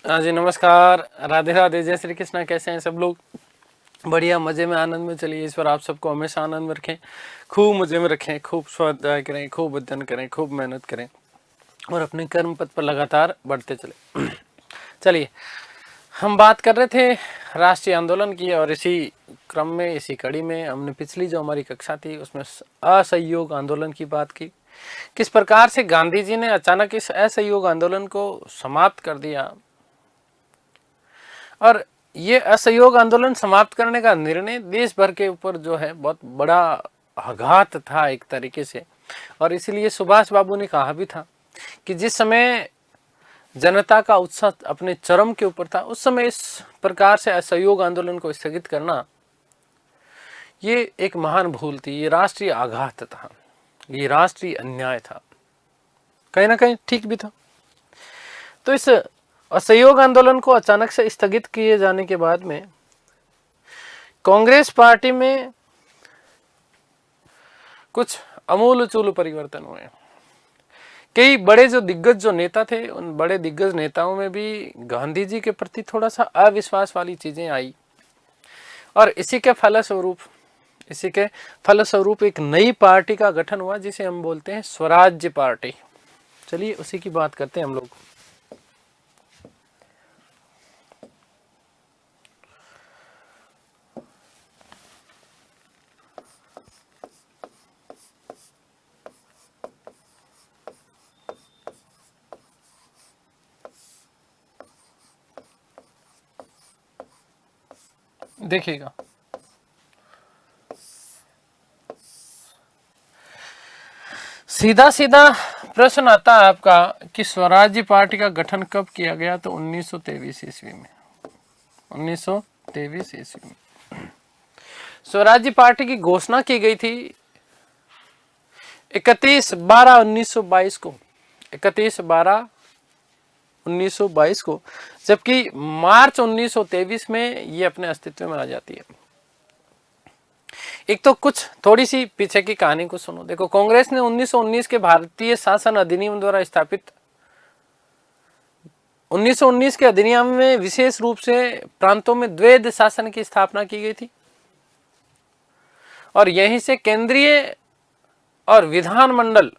हाँ जी, नमस्कार, राधे राधे, जय श्री कृष्णा। कैसे हैं सब लोग? बढ़िया, मजे में, आनंद में। चलिए, ईश्वर आप सबको हमेशा आनंद में रखें, खूब मजे में रखें, खूब स्वाध्याय करें, खूब अध्ययन करें, खूब मेहनत करें और अपने कर्म पथ पर लगातार बढ़ते चले। चलिए, हम बात कर रहे थे राष्ट्रीय आंदोलन की और इसी क्रम में, इसी कड़ी में हमने पिछली जो हमारी कक्षा थी उसमें असहयोग आंदोलन की बात की। किस प्रकार से गांधी जी ने अचानक इस असहयोग आंदोलन को समाप्त कर दिया और ये असहयोग आंदोलन समाप्त करने का निर्णय देश भर के ऊपर जो है बहुत बड़ा आघात था एक तरीके से। और इसीलिए सुभाष बाबू ने कहा भी था कि जिस समय जनता का उत्साह अपने चरम के ऊपर था, उस समय इस प्रकार से असहयोग आंदोलन को स्थगित करना ये एक महान भूल थी, ये राष्ट्रीय आघात था, ये राष्ट्रीय अन्याय था, कहीं ना कहीं ठीक भी था। तो इस असहयोग आंदोलन को अचानक से स्थगित किए जाने के बाद में कांग्रेस पार्टी में कुछ अमूलचूल परिवर्तन हुए। कई बड़े जो दिग्गज जो नेता थे, उन बड़े दिग्गज नेताओं में भी गांधी जी के प्रति थोड़ा सा अविश्वास वाली चीजें आई और इसी के फलस्वरूप एक नई पार्टी का गठन हुआ जिसे हम बोलते हैं स्वराज्य पार्टी। चलिए उसी की बात करते हैं हम लोग। देखिएगा, सीधा सीधा प्रश्न आता है आपका कि स्वराज्य पार्टी का गठन कब किया गया? तो 1923 ईस्वी में। 1923 ईस्वी में स्वराज्य पार्टी की घोषणा की गई थी 31/12/1922 को। 31/12/1922 को, जबकि मार्च 1923 में ये अपने अस्तित्व में आ जाती है। एक तो कुछ थोड़ी सी पीछे की कहानी को सुनो। देखो, कांग्रेस ने 1919 के भारतीय शासन अधिनियम द्वारा स्थापित 1919 के अधिनियम में विशेष रूप से प्रांतों में द्वैध शासन की स्थापना की गई थी और यहीं से केंद्रीय और विधानमंडल,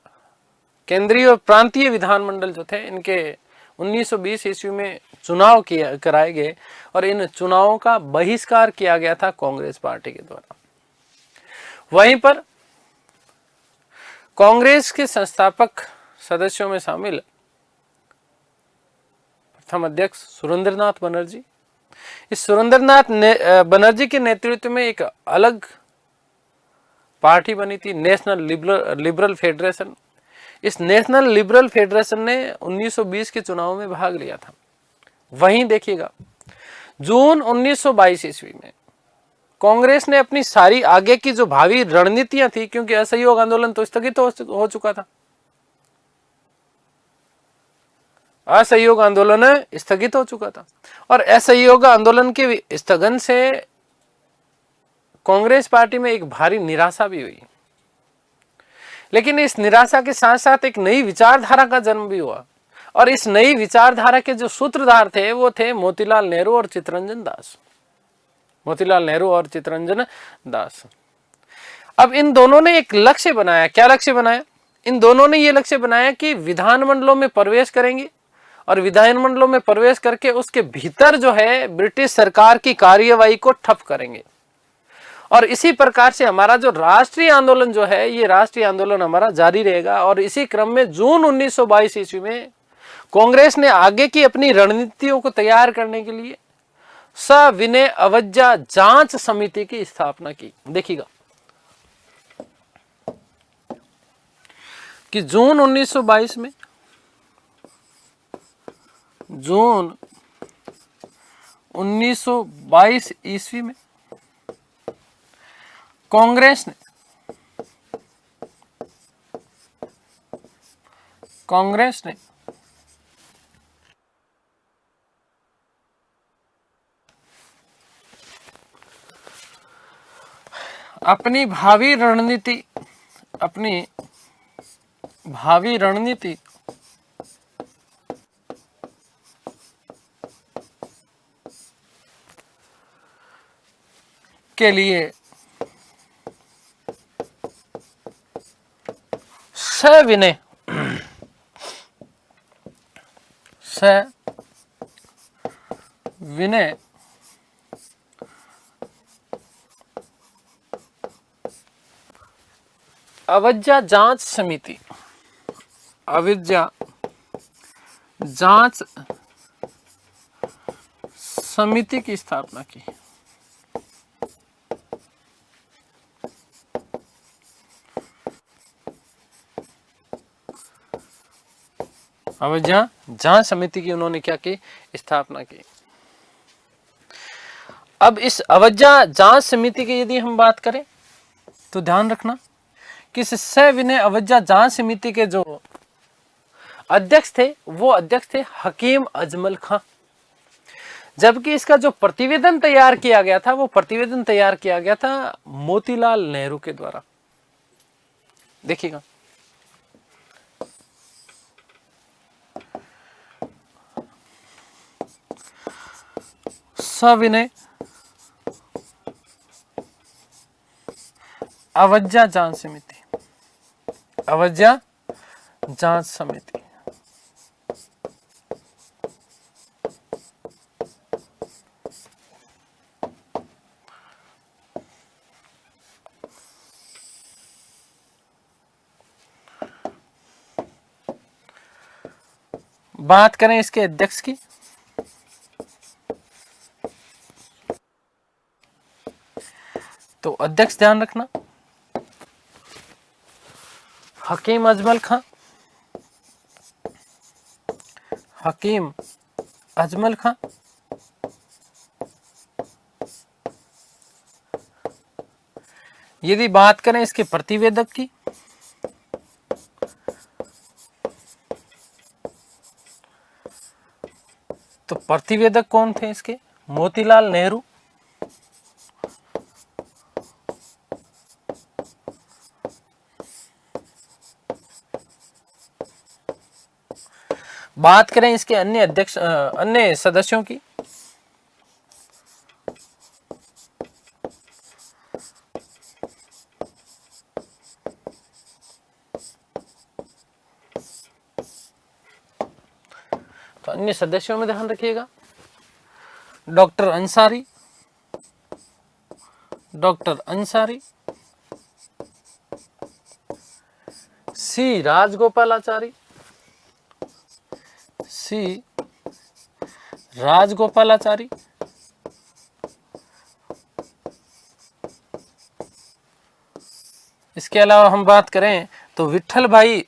केंद्रीय और प्रांतीय विधानमंडल जो थे, इनके 1920 ईस्वी में चुनाव कराए गए और इन चुनावों का बहिष्कार किया गया था कांग्रेस पार्टी के द्वारा। वहीं पर कांग्रेस के संस्थापक सदस्यों में शामिल प्रथम अध्यक्ष सुरेंद्रनाथ बनर्जी। इस सुरेंद्रनाथ बनर्जी के नेतृत्व में एक अलग पार्टी बनी थी, नेशनल लिबरल फेडरेशन। इस नेशनल लिबरल फेडरेशन ने 1920 के चुनाव में भाग लिया था। वहीं देखिएगा, जून 1922 ईस्वी में कांग्रेस ने अपनी सारी आगे की जो भावी रणनीतियां थी, क्योंकि असहयोग आंदोलन तो स्थगित हो चुका था, असहयोग आंदोलन स्थगित हो चुका था और असहयोग आंदोलन के स्थगन से कांग्रेस पार्टी में एक भारी निराशा भी हुई। लेकिन इस निराशा के साथ साथ एक नई विचारधारा का जन्म भी हुआ और इस नई विचारधारा के जो सूत्रधार थे वो थे मोतीलाल नेहरू और चित्तरंजन दास। मोतीलाल नेहरू और चित्तरंजन दास। अब इन दोनों ने एक लक्ष्य बनाया। क्या लक्ष्य बनाया? इन दोनों ने ये लक्ष्य बनाया कि विधानमंडलों में प्रवेश करेंगे और विधानमंडलों में प्रवेश करके उसके भीतर जो है ब्रिटिश सरकार की कार्यवाही को ठप करेंगे। और इसी प्रकार से हमारा जो राष्ट्रीय आंदोलन जो है, ये राष्ट्रीय आंदोलन हमारा जारी रहेगा। और इसी क्रम में जून 1922 ईस्वी में कांग्रेस ने आगे की अपनी रणनीतियों को तैयार करने के लिए सविनय अवज्ञा जांच समिति की स्थापना की। देखिएगा कि जून 1922 में, जून 1922 ईस्वी में कांग्रेस ने अपनी भावी रणनीति के लिए सविनय अवज्ञा जांच समिति, अवज्ञा जांच समिति की स्थापना की। अवज्ञा जांच समिति की उन्होंने क्या की? स्थापना की। अब इस अवज्ञा जांच समिति की यदि हम बात करें तो ध्यान रखना कि सविनय अवज्ञा जांच समिति के जो अध्यक्ष थे वो अध्यक्ष थे हकीम अजमल खां, जबकि इसका जो प्रतिवेदन तैयार किया गया था वो प्रतिवेदन तैयार किया गया था मोतीलाल नेहरू के द्वारा। देखिएगा, सविनय अवज्ञा जांच समिति, अवज्ञा जांच समिति। बात करें इसके अध्यक्ष की तो अध्यक्ष ध्यान रखना हकीम अजमल खां, हकीम अजमल खां। यदि बात करें इसके प्रतिवेदक की तो प्रतिवेदक कौन थे इसके? मोतीलाल नेहरू। बात करें इसके अन्य अध्यक्ष अन्य सदस्यों की तो अन्य सदस्यों में ध्यान रखिएगा डॉक्टर अंसारी, डॉक्टर अंसारी, सी राजगोपालाचारी, सी राजगोपालाचारी, इसके अलावा हम बात करें तो विठल भाई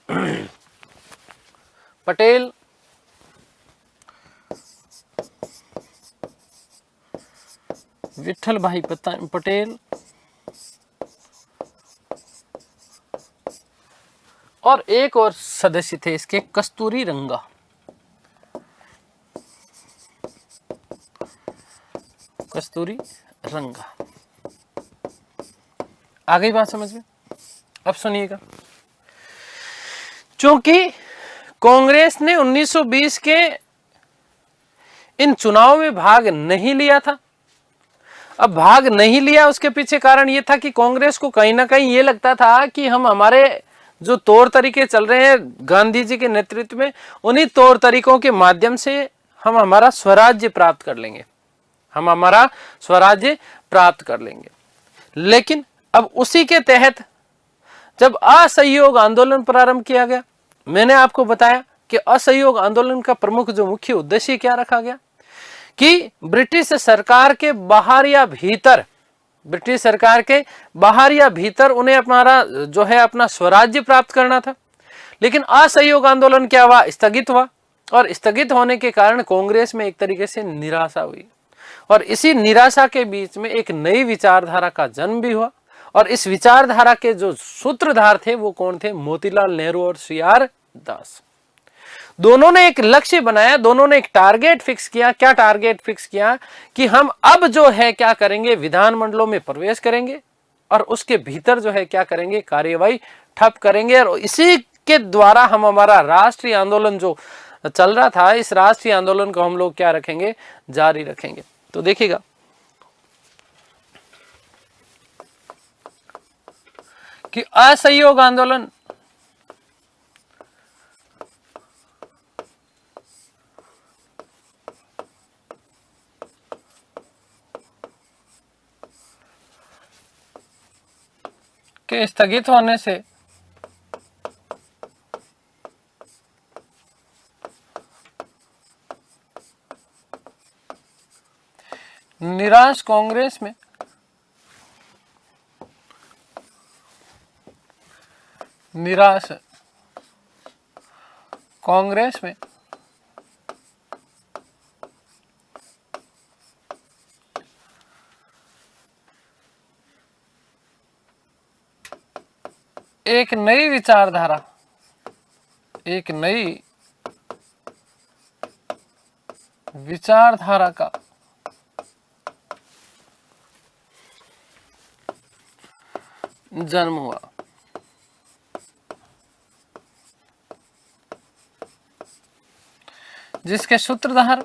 पटेल, विठल भाई पटेल और एक और सदस्य थे इसके कस्तूरी रंगा। कस्तूरी रंगा। आ गई बात समझ में? अब सुनिएगा, क्योंकि कांग्रेस ने 1920 के इन चुनाव में भाग नहीं लिया था। अब भाग नहीं लिया उसके पीछे कारण यह था कि कांग्रेस को कहीं ना कहीं ये लगता था कि हम हमारे जो तौर तरीके चल रहे हैं गांधी जी के नेतृत्व में, उन्हीं तौर तरीकों के माध्यम से हम हमारा स्वराज्य प्राप्त कर लेंगे, हम हमारा स्वराज्य प्राप्त कर लेंगे। लेकिन अब उसी के तहत जब असहयोग आंदोलन प्रारंभ किया गया, मैंने आपको बताया कि असहयोग आंदोलन का प्रमुख जो मुख्य उद्देश्य क्या रखा गया कि ब्रिटिश सरकार के बाहर या भीतर, ब्रिटिश सरकार के बाहर या भीतर उन्हें हमारा जो है अपना स्वराज्य प्राप्त करना था। लेकिन असहयोग आंदोलन क्या हुआ? स्थगित हुआ, और स्थगित होने के कारण कांग्रेस में एक तरीके से निराशा हुई, और इसी निराशा के बीच में एक नई विचारधारा का जन्म भी हुआ। और इस विचारधारा के जो सूत्रधार थे वो कौन थे? मोतीलाल नेहरू और CR दास। दोनों ने एक लक्ष्य बनाया, दोनों ने एक टारगेट फिक्स किया। क्या टारगेट फिक्स किया? कि हम अब जो है क्या करेंगे, विधानमंडलों में प्रवेश करेंगे और उसके भीतर जो है क्या करेंगे, कार्यवाही ठप करेंगे, और इसी के द्वारा हम हमारा राष्ट्रीय आंदोलन जो चल रहा था, इस राष्ट्रीय आंदोलन को हम लोग क्या रखेंगे, जारी रखेंगे। तो देखिएगा, कि असहयोग आंदोलन के स्थगित होने से निराश कांग्रेस में एक नई विचारधारा का जन्म हुआ। जिसके सूत्रधार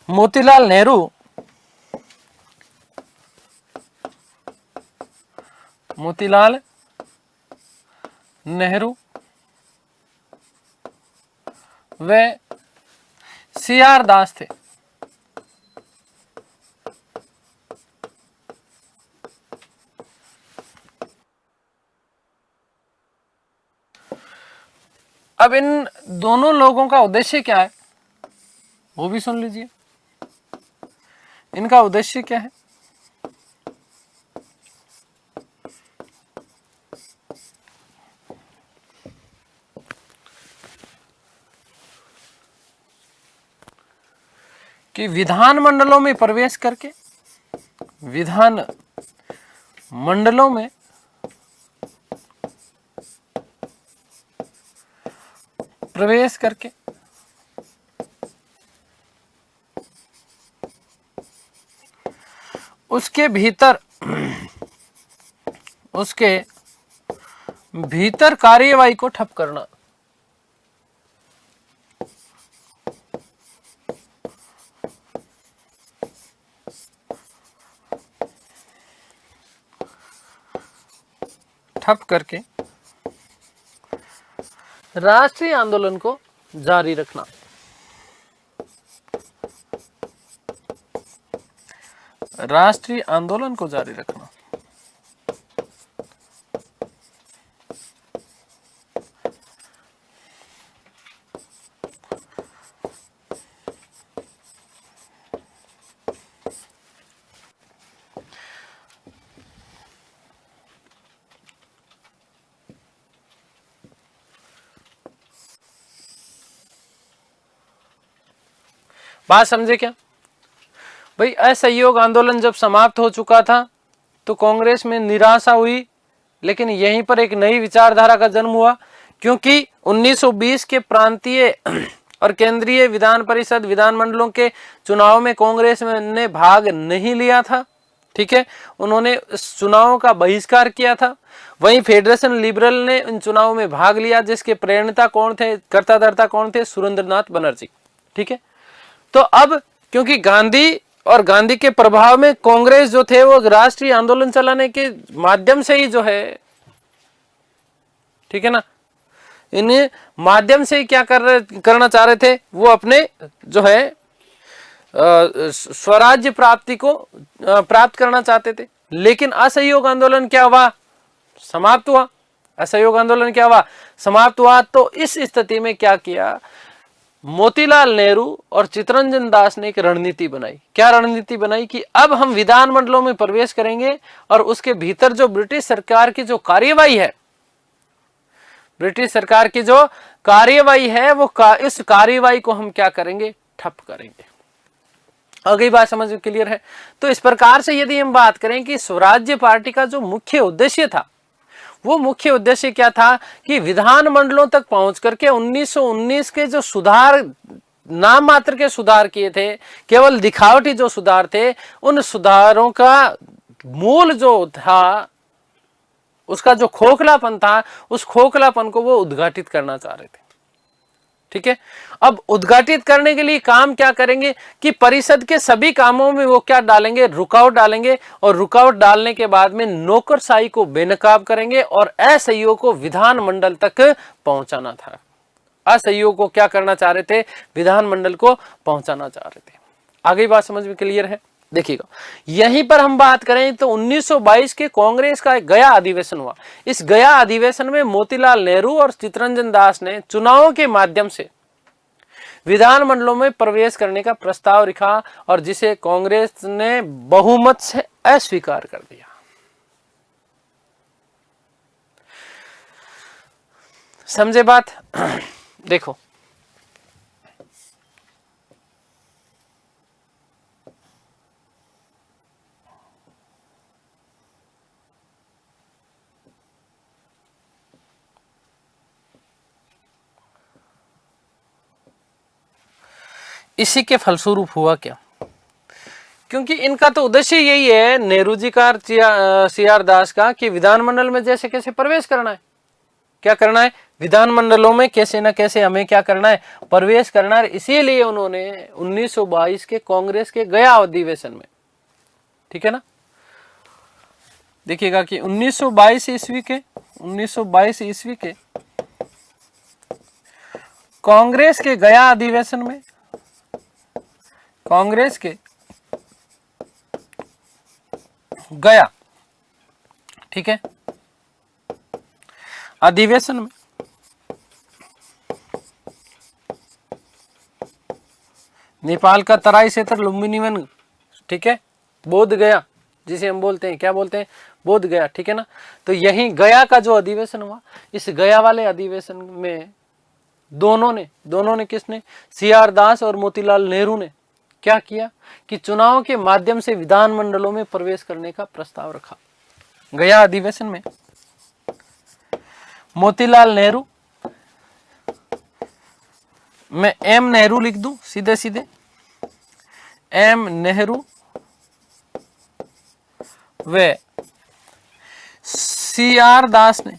मोतीलाल नेहरू व CR दास थे। अब इन दोनों लोगों का उद्देश्य क्या है वो भी सुन लीजिए। इनका उद्देश्य क्या है? कि विधान मंडलों में प्रवेश करके उसके भीतर कार्यवाही को ठप करना। ठप करके राष्ट्रीय आंदोलन को जारी रखना। राष्ट्रीय आंदोलन को जारी रखना। बात समझे क्या भाई? असहयोग आंदोलन जब समाप्त हो चुका था तो कांग्रेस में निराशा हुई, लेकिन यहीं पर एक नई विचारधारा का जन्म हुआ, क्योंकि 1920 के प्रांतीय और केंद्रीय विधान परिषद विधानमंडलों के चुनाव में कांग्रेस ने भाग नहीं लिया था। ठीक है, उन्होंने इस चुनावों का बहिष्कार किया था। वहीं फेडरेशन लिबरल ने इन चुनावों में भाग लिया, जिसके प्रेरणता कौन थे, कर्ता कौन थे? सुरेंद्रनाथ बनर्जी। ठीक है, तो अब क्योंकि गांधी के प्रभाव में कांग्रेस जो थे वो राष्ट्रीय आंदोलन चलाने के माध्यम से ही जो है, ठीक है ना, इन माध्यम से ही क्या करना चाह रहे थे? वो अपने जो है स्वराज्य प्राप्ति को प्राप्त करना चाहते थे। लेकिन असहयोग आंदोलन क्या हुआ? समाप्त हुआ। असहयोग आंदोलन क्या हुआ? समाप्त हुआ। तो इस स्थिति में क्या किया? मोतीलाल नेहरू और चित्तरंजन दास ने एक रणनीति बनाई। क्या रणनीति बनाई? कि अब हम विधान मंडलों में प्रवेश करेंगे और उसके भीतर जो ब्रिटिश सरकार की जो कार्यवाही है, वो इस कार्यवाही को हम क्या करेंगे? ठप करेंगे। अगली बात समझ में क्लियर है? तो इस प्रकार से यदि हम बात करें कि स्वराज्य पार्टी का जो मुख्य उद्देश्य था, वो मुख्य उद्देश्य क्या था? कि विधान मंडलों तक पहुंच करके 1919 के जो सुधार, नाम मात्र के सुधार किए थे, केवल दिखावटी जो सुधार थे, उन सुधारों का मूल जो था, उसका जो खोखलापन था, उस खोखलापन को वो उद्घाटित करना चाह रहे थे। ठीक है। अब उद्घाटित करने के लिए काम क्या करेंगे कि परिषद के सभी कामों में वो क्या डालेंगे, रुकावट डालेंगे, और रुकावट डालने के बाद में नौकरशाही को बेनकाब करेंगे और असहयोग को विधानमंडल तक पहुंचाना था। असहयोग को क्या करना चाह रहे थे, विधानमंडल को पहुंचाना चाह रहे थे। आगे बात समझ में क्लियर है। देखिएगा, यहीं पर हम बात करें तो 1922 के कांग्रेस का एक गया अधिवेशन हुआ। इस गया अधिवेशन में मोतीलाल नेहरू और चित्तरंजन दास ने चुनावों के माध्यम से विधानमंडलों में प्रवेश करने का प्रस्ताव रखा और जिसे कांग्रेस ने बहुमत से अस्वीकार कर दिया। समझे बात? देखो, इसी के फलस्वरूप हुआ क्या, क्योंकि इनका तो उद्देश्य यही है, नेहरू जी का, सी आर दास का, कि विधानमंडल में जैसे कैसे प्रवेश करना है, क्या करना है, विधानमंडलों में कैसे न कैसे हमें क्या करना है, प्रवेश करना है। इसीलिए उन्होंने 1922 के कांग्रेस के गया अधिवेशन में, ठीक है ना, देखिएगा कि 1922 ईस्वी के कांग्रेस के गया अधिवेशन में, कांग्रेस के गया, ठीक है, अधिवेशन में नेपाल का तराई क्षेत्र लुम्बिनी, ठीक है, बोध गया जिसे हम बोलते हैं, क्या बोलते हैं, बोध गया, ठीक है ना। तो यही गया का जो अधिवेशन हुआ, इस गया वाले अधिवेशन में दोनों ने किसने, सी आर दास और मोतीलाल नेहरू ने क्या किया कि चुनाव के माध्यम से विधानमंडलों में प्रवेश करने का प्रस्ताव रखा। गया अधिवेशन में मोतीलाल नेहरू, मैं एम नेहरू लिख दूं सीधे सीधे, एम नेहरू व सी आर दास ने,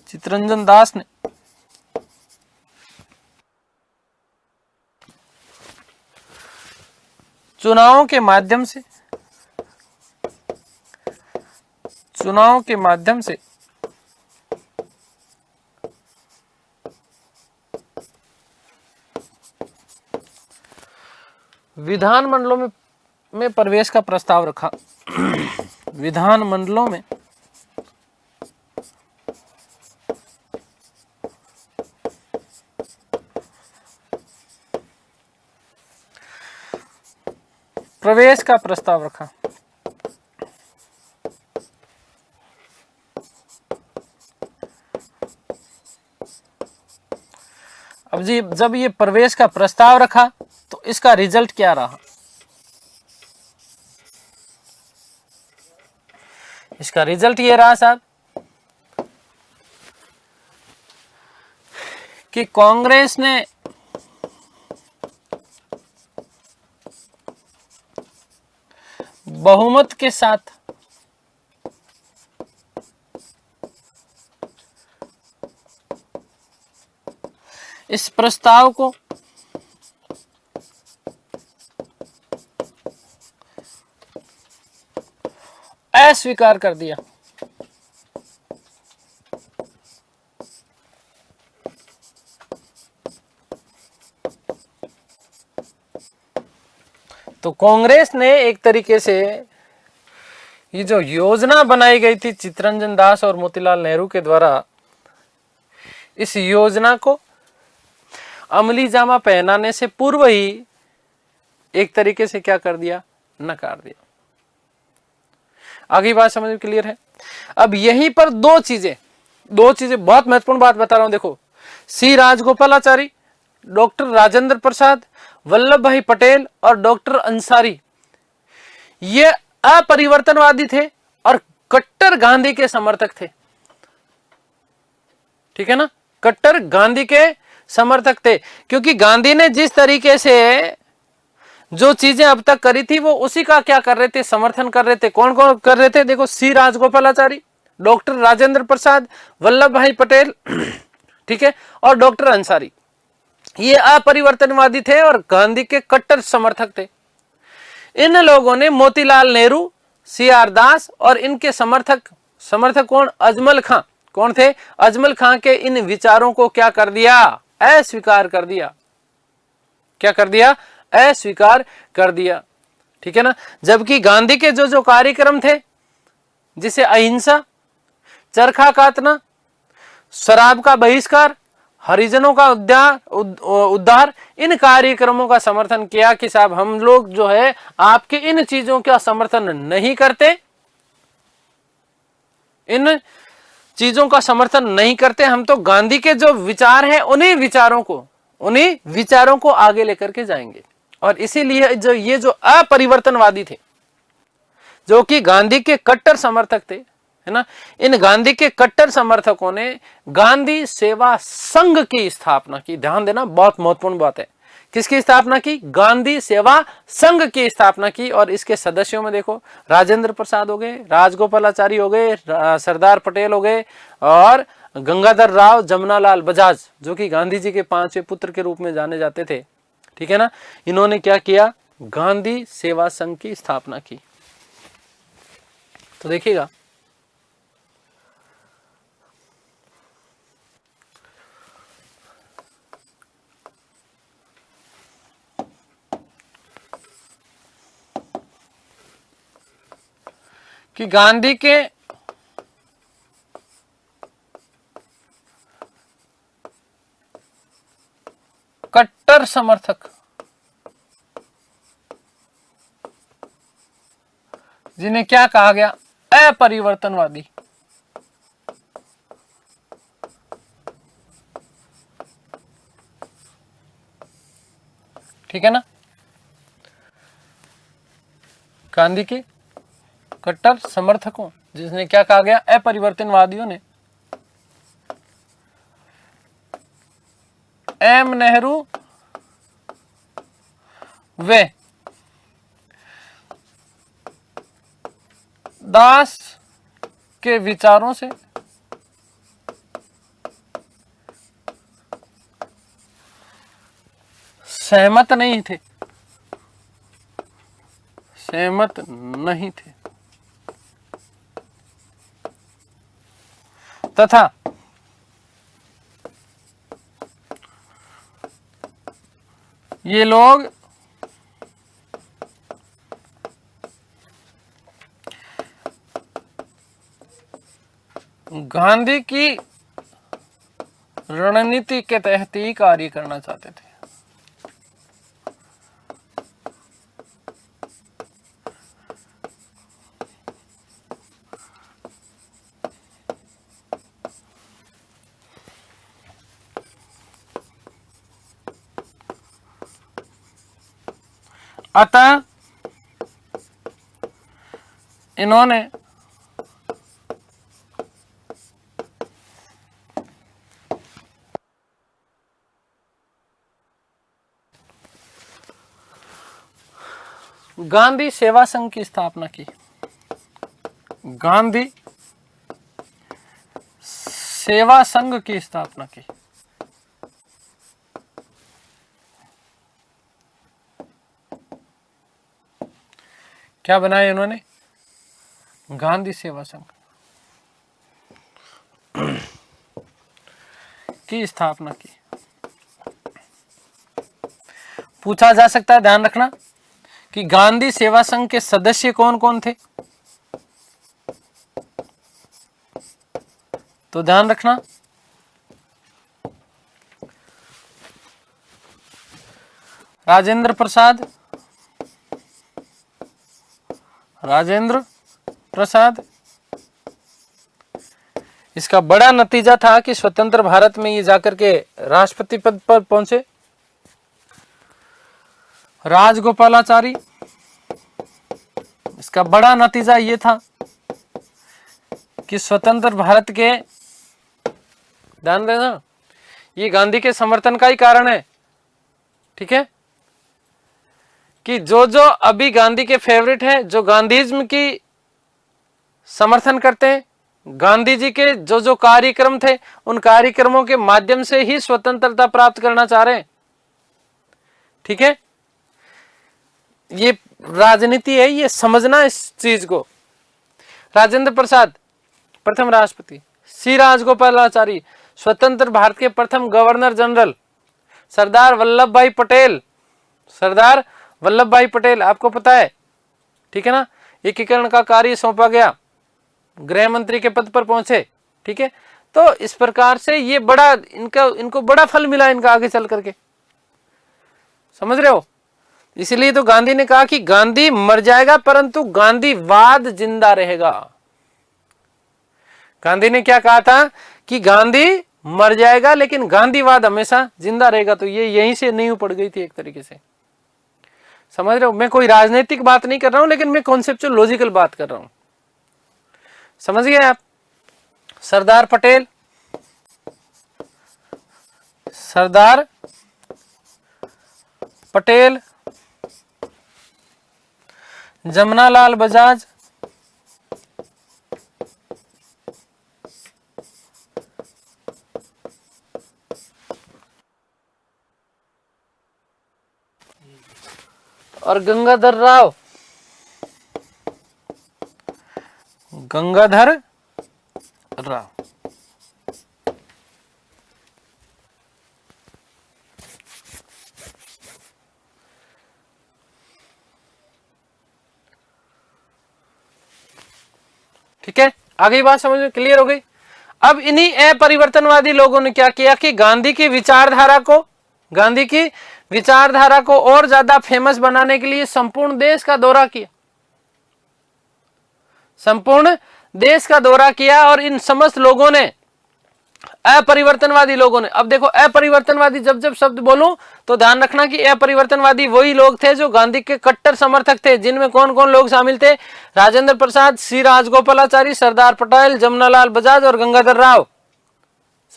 चित्तरंजन दास ने चुनावों के माध्यम से विधानमंडलों में प्रवेश का प्रस्ताव रखा। विधानमंडलों में प्रवेश का प्रस्ताव रखा। अब जी जब ये प्रवेश का प्रस्ताव रखा तो इसका रिजल्ट क्या रहा, इसका रिजल्ट ये रहा साहब कि कांग्रेस ने बहुमत के साथ इस प्रस्ताव को अस्वीकार कर दिया। तो कांग्रेस ने एक तरीके से ये जो योजना बनाई गई थी चित्तरंजन दास और मोतीलाल नेहरू के द्वारा, इस योजना को अमली जामा पहनाने से पूर्व ही एक तरीके से क्या कर दिया, नकार दिया। आगे बात समझ में क्लियर है। अब यहीं पर दो चीजें बहुत महत्वपूर्ण बात बता रहा हूं। देखो, सी राजगोपालाचारी, डॉक्टर राजेंद्र प्रसाद, वल्लभ भाई पटेल और डॉक्टर अंसारी, ये अपरिवर्तनवादी थे और कट्टर गांधी के समर्थक थे, ठीक है ना, कट्टर गांधी के समर्थक थे। क्योंकि गांधी ने जिस तरीके से जो चीजें अब तक करी थी वो उसी का क्या कर रहे थे, समर्थन कर रहे थे। कौन कौन कर रहे थे? देखो, सी राजगोपालाचारी, डॉक्टर राजेंद्र प्रसाद, वल्लभ भाई पटेल, ठीक है, और डॉक्टर अंसारी, ये अपरिवर्तनवादी थे और गांधी के कट्टर समर्थक थे। इन लोगों ने मोतीलाल नेहरू, CR दास और इनके समर्थक कौन, अजमल खां, कौन थे, अजमल खां के इन विचारों को क्या कर दिया, अस्वीकार कर दिया। क्या कर दिया, अस्वीकार कर दिया। ठीक है ना। जबकि गांधी के जो कार्यक्रम थे, जिसे अहिंसा, चरखा काटना, शराब का बहिष्कार, हरिजनों का उद्धार, इन कार्यक्रमों का समर्थन किया कि साहब हम लोग जो है आपके इन चीजों का समर्थन नहीं करते, इन चीजों का समर्थन नहीं करते, हम तो गांधी के जो विचार हैं उन्हीं विचारों को आगे लेकर के जाएंगे। और इसीलिए ये जो अपरिवर्तनवादी थे, जो कि गांधी के कट्टर समर्थक थे, है ना, इन गांधी के कट्टर समर्थकों ने गांधी सेवा संघ की स्थापना की। ध्यान देना, बहुत महत्वपूर्ण बात है। किसकी स्थापना की, गांधी सेवा संघ की स्थापना की। और इसके सदस्यों में देखो, राजेंद्र प्रसाद हो गए, राजगोपालाचारी हो गए, सरदार पटेल हो गए और गंगाधर राव जमनालाल बजाज, जो कि गांधी जी के 5वें पुत्र के रूप में जाने जाते थे। ठीक है ना। इन्होंने क्या किया, गांधी सेवा संघ की स्थापना की। तो देखिएगा, कि गांधी के कट्टर समर्थक, जिन्हें क्या कहा गया, अपरिवर्तनवादी। ठीक है ना। गांधी के कट्टर समर्थकों, जिसने क्या कहा गया, अपरिवर्तनवादियों ने एम नेहरू वे दास के विचारों से सहमत नहीं थे तथा ये लोग गांधी की रणनीति के तहत ही कार्य करना चाहते थे। अतः इन्होंने गांधी सेवा संघ की स्थापना की। गांधी सेवा संघ की स्थापना की। क्या बनाया इन्होंने, गांधी सेवा संघ की स्थापना की। पूछा जा सकता है, ध्यान रखना, कि गांधी सेवा संघ के सदस्य कौन कौन थे। तो ध्यान रखना, राजेंद्र प्रसाद। इसका बड़ा नतीजा था कि स्वतंत्र भारत में ये जाकर के राष्ट्रपति पद पर पहुंचे। राजगोपालाचारी, इसका बड़ा नतीजा ये था कि स्वतंत्र भारत के, ध्यान देना, ये गांधी के समर्थन का ही कारण है। ठीक है, कि जो अभी गांधी के फेवरेट हैं, जो गांधीज्म की समर्थन करते हैं, गांधी जी के जो जो कार्यक्रम थे उन कार्यक्रमों के माध्यम से ही स्वतंत्रता प्राप्त करना चाह रहे हैं। ठीक है, ये राजनीति है, ये समझना इस चीज को। राजेंद्र प्रसाद प्रथम राष्ट्रपति, सी राजगोपालाचारी स्वतंत्र भारत के प्रथम गवर्नर जनरल, सरदार वल्लभ भाई पटेल, सरदार वल्लभ भाई पटेल आपको पता है, ठीक है ना, एकीकरण का कार्य सौंपा गया, गृह मंत्री के पद पर पहुंचे। ठीक है, तो इस प्रकार से ये बड़ा इनको बड़ा फल मिला इनका आगे चल करके, समझ रहे हो। इसलिए तो गांधी ने कहा कि गांधी मर जाएगा परंतु गांधीवाद जिंदा रहेगा। गांधी ने क्या कहा था कि गांधी मर जाएगा लेकिन गांधीवाद हमेशा जिंदा रहेगा। तो ये यहीं से नींव पड़ गई थी एक तरीके से, समझ रहे हो। मैं कोई राजनीतिक बात नहीं कर रहा हूं, लेकिन मैं कॉन्सेप्चुअल लॉजिकल बात कर रहा हूं, समझ गए आप। सरदार पटेल, सरदार पटेल, जमनालाल बजाज, और गंगाधर राव, गंगाधर राव। ठीक है, आगे बात समझ में क्लियर हो गई। अब इन्हीं अपरिवर्तनवादी लोगों ने क्या किया कि गांधी की विचारधारा को और ज्यादा फेमस बनाने के लिए संपूर्ण देश का दौरा किया, संपूर्ण देश का दौरा किया। और इन समस्त लोगों ने, अपरिवर्तनवादी लोगों ने, अब देखो अपरिवर्तनवादी जब जब शब्द बोलूं तो ध्यान रखना कि अपरिवर्तनवादी वही लोग थे जो गांधी के कट्टर समर्थक थे। जिनमें कौन कौन लोग शामिल थे? राजेंद्र प्रसाद, सी राजगोपालाचारी, सरदार पटेल, जमनालाल बजाज और गंगाधर राव,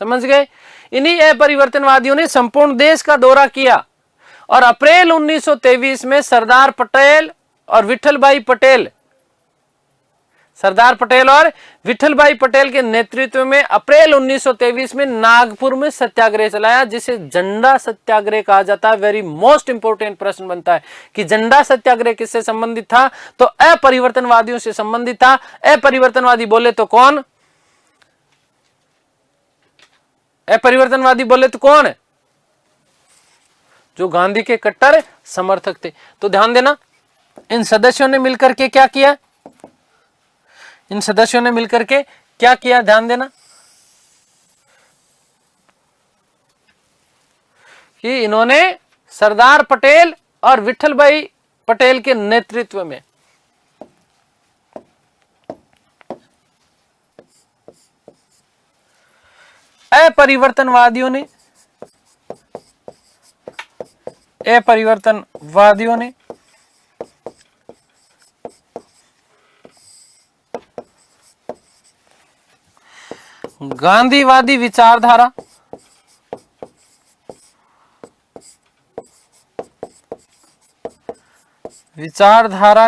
समझ गए। इन्हीं अपरिवर्तनवादियों ने संपूर्ण देश का दौरा किया और अप्रैल 1923 में सरदार पटेल और विठल भाई पटेल, सरदार पटेल और विठल भाई पटेल के नेतृत्व में अप्रैल 1923 में नागपुर में सत्याग्रह चलाया, जिसे झंडा सत्याग्रह कहा जाता है। वेरी मोस्ट इंपोर्टेंट प्रश्न बनता है कि झंडा सत्याग्रह किससे संबंधित था? तो अपरिवर्तनवादियों से संबंधित था। अपरिवर्तनवादी बोले तो कौन? अपरिवर्तनवादी बोले तो कौन? जो गांधी के कट्टर समर्थक थे। तो ध्यान देना, इन सदस्यों ने मिलकर के क्या किया? इन सदस्यों ने मिलकर के क्या किया? ध्यान देना कि इन्होंने सरदार पटेल और विठल भाई पटेल के नेतृत्व में अपरिवर्तनवादियों ने गांधीवादी विचारधारा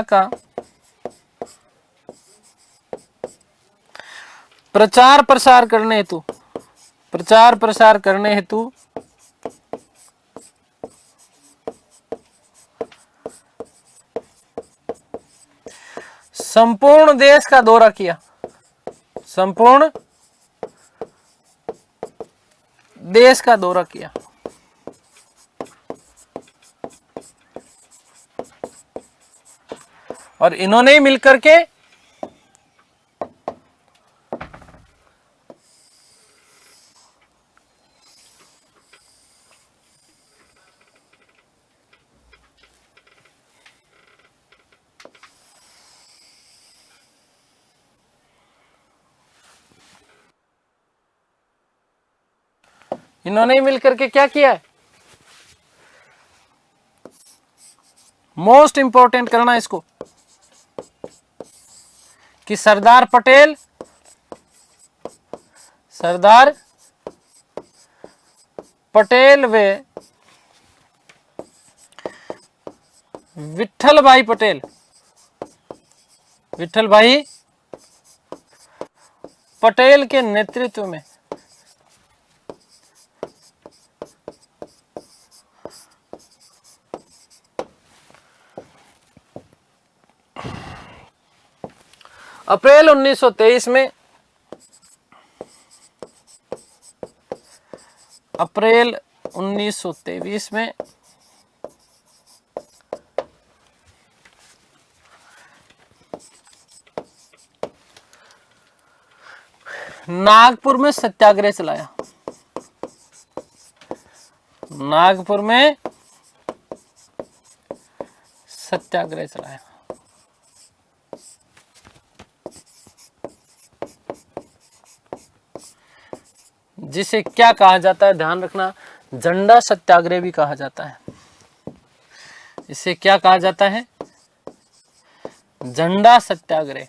का प्रचार प्रसार करने हेतु संपूर्ण देश का दौरा किया। संपूर्ण देश का दौरा किया और इन्होंने मिलकर के क्या किया है? मोस्ट इंपॉर्टेंट करना इसको कि सरदार पटेल वे विठल भाई पटेल के नेतृत्व में अप्रैल 1923 में अप्रैल 1923 में नागपुर में सत्याग्रह चलाया। नागपुर में सत्याग्रह चलाया। जिसे क्या कहा जाता है, ध्यान रखना, झंडा सत्याग्रह भी कहा जाता है। इसे क्या कहा जाता है? झंडा सत्याग्रह।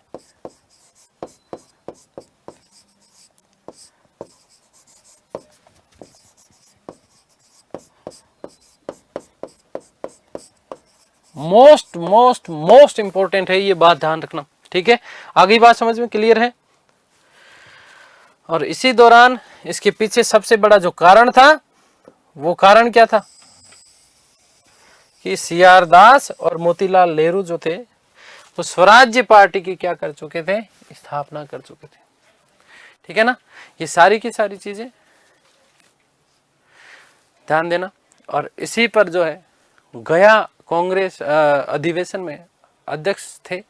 मोस्ट मोस्ट मोस्ट इंपॉर्टेंट है, ये बात ध्यान रखना, ठीक है। आगे बात समझ में क्लियर है। और इसी दौरान इसके पीछे सबसे बड़ा जो कारण था, वो कारण क्या था कि सीआर दास और मोतीलाल नेहरू जो थे वो स्वराज्य पार्टी की क्या कर चुके थे? स्थापना कर चुके थे, ठीक है ना। ये सारी की सारी चीजें ध्यान देना। और इसी पर जो है गया कांग्रेस अधिवेशन में अध्यक्ष थे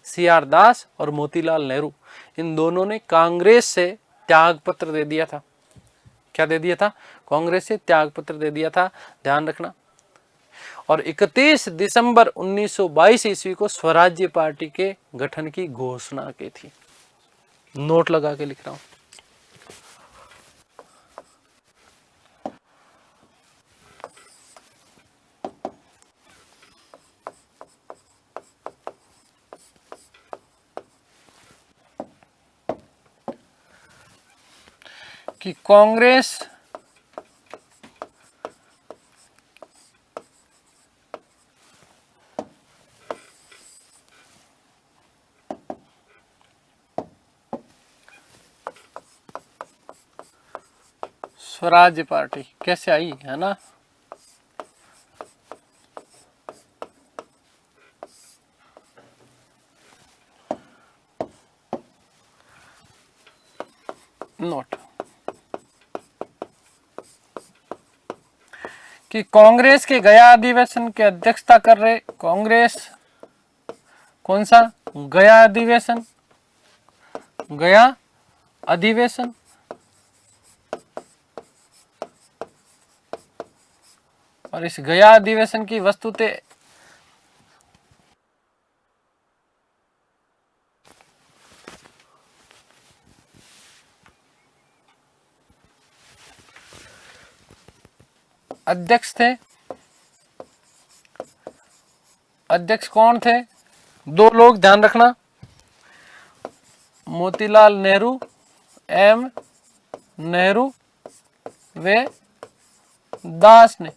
सीआर दास और मोतीलाल नेहरू। इन दोनों ने कांग्रेस से त्याग पत्र दे दिया था। क्या दे दिया था? कांग्रेस से त्याग पत्र दे दिया था, ध्यान रखना। और 31 दिसंबर 1922 ईस्वी को स्वराज्य पार्टी के गठन की घोषणा की थी। नोट लगा के लिख रहा हूं। कि कांग्रेस स्वराज्य पार्टी कैसे आई, है ना। नोट कि कांग्रेस के गया अधिवेशन की अध्यक्षता कर रहे कांग्रेस, कौन सा? गया अधिवेशन। गया अधिवेशन और इस गया अधिवेशन की वस्तुतः अध्यक्ष थे। अध्यक्ष कौन थे? दो लोग, ध्यान रखना, मोतीलाल नेहरू, एम नेहरू वे दास ने।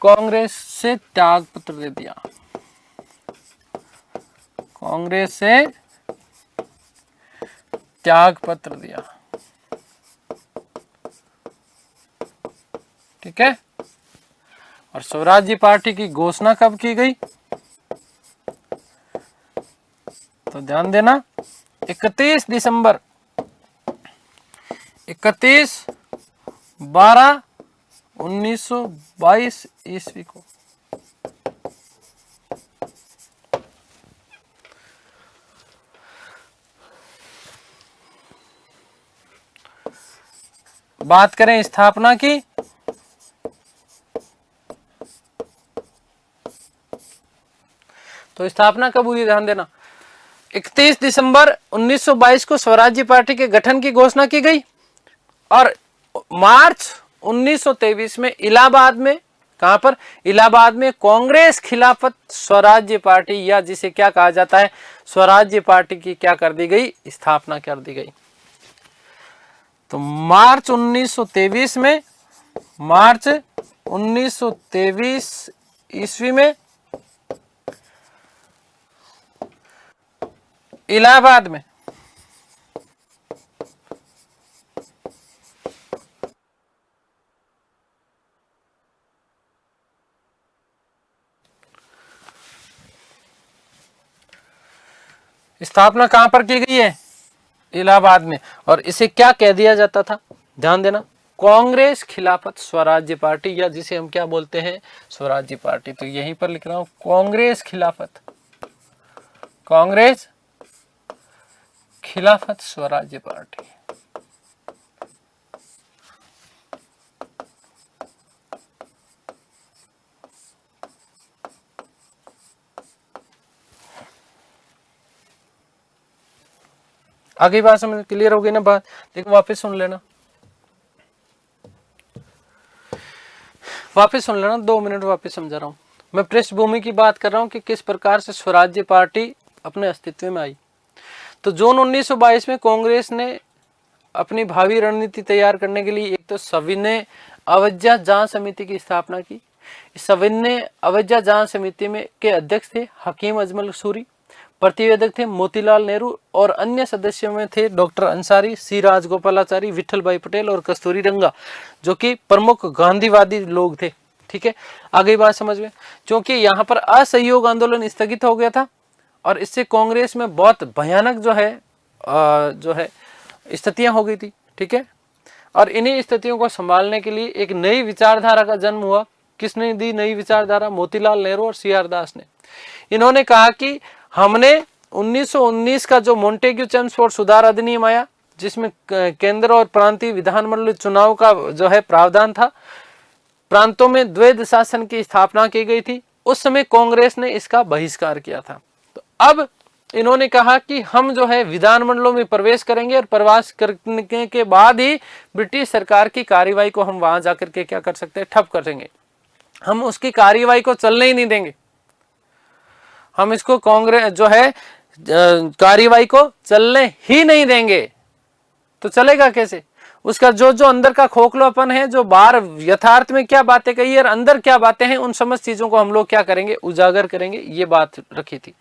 कांग्रेस से त्याग पत्र दे दिया। कांग्रेस से त्याग पत्र दिया, ठीक है। और स्वराज्य पार्टी की घोषणा कब की गई? तो ध्यान देना, 31 दिसंबर 31/12/1922 ईस्वी को। बात करें स्थापना की, तो स्थापना कब हुई? ध्यान देना, 31 दिसंबर 1922 को स्वराज्य पार्टी के गठन की घोषणा की गई और मार्च 1923 में इलाहाबाद में, कहां पर? इलाहाबाद में कांग्रेस खिलाफत स्वराज्य पार्टी, या जिसे क्या कहा जाता है, स्वराज्य पार्टी की क्या कर दी गई? स्थापना कर दी गई। तो मार्च 1923 में, मार्च 1923 ईस्वी में इलाहाबाद में स्थापना कहां पर की गई है? इलाहाबाद में। और इसे क्या कह दिया जाता था? ध्यान देना, कांग्रेस खिलाफत स्वराज्य पार्टी, या जिसे हम क्या बोलते हैं? स्वराज्य पार्टी। तो यहीं पर लिख रहा हूं, कांग्रेस खिलाफत, कांग्रेस खिलाफत स्वराज्य पार्टी। आगे बात समझ क्लियर हो गई ना बात? देखो वापस सुन लेना, वापस सुन लेना, 2 मिनट वापस समझा रहा हूं। मैं पृष्ठभूमि की बात कर रहा हूं कि किस प्रकार से स्वराज्य पार्टी अपने अस्तित्व में आई। तो जून 1922 में कांग्रेस ने अपनी भावी रणनीति तैयार करने के लिए एक तो सविनय अवज्ञा जांच समिति की स्थापना की। सविनय अवज्ञा जांच समिति में के अध्यक्ष थे हकीम अजमल सूरी, प्रतिवेदक थे मोतीलाल नेहरू, और अन्य सदस्यों में थे डॉक्टर अंसारी, सी राजगोपालाचारी, विठल भाई पटेल और कस्तूरी रंगा, जो कि प्रमुख गांधीवादी लोग थे। ठीक है, आगे बात समझ में। क्योंकि यहाँ पर असहयोग आंदोलन स्थगित हो गया था और इससे कांग्रेस में बहुत भयानक जो है स्थितियां हो गई थी। ठीक है, और इन्हीं स्थितियों को संभालने के लिए एक नई विचारधारा का जन्म हुआ। किसने दी नई विचारधारा? मोतीलाल नेहरू और सी आर दास ने। इन्होंने कहा कि हमने 1919 का जो मोंटेग्यू चेम्सफोर्ड सुधार अधिनियम आया, जिसमें केंद्र और प्रांतीय विधानमंडल चुनाव का जो है प्रावधान था, प्रांतों में द्वैध शासन की स्थापना की गई थी, उस समय कांग्रेस ने इसका बहिष्कार किया था। तो अब इन्होंने कहा कि हम जो है विधानमंडलों में प्रवेश करेंगे और प्रवास करने के बाद ही ब्रिटिश सरकार की कार्यवाही को हम वहां जाकर के क्या कर सकते हैं? ठप कर देंगे। हम उसकी कार्यवाही को चलने ही नहीं देंगे। हम इसको कांग्रेस जो है कार्यवाही को चलने ही नहीं देंगे। तो चलेगा कैसे? उसका जो अंदर का खोखलापन है, जो बाहर यथार्थ में क्या बातें कही और अंदर क्या बातें हैं, उन समस्त चीजों को हम लोग क्या करेंगे? उजागर करेंगे। ये बात रखी थी।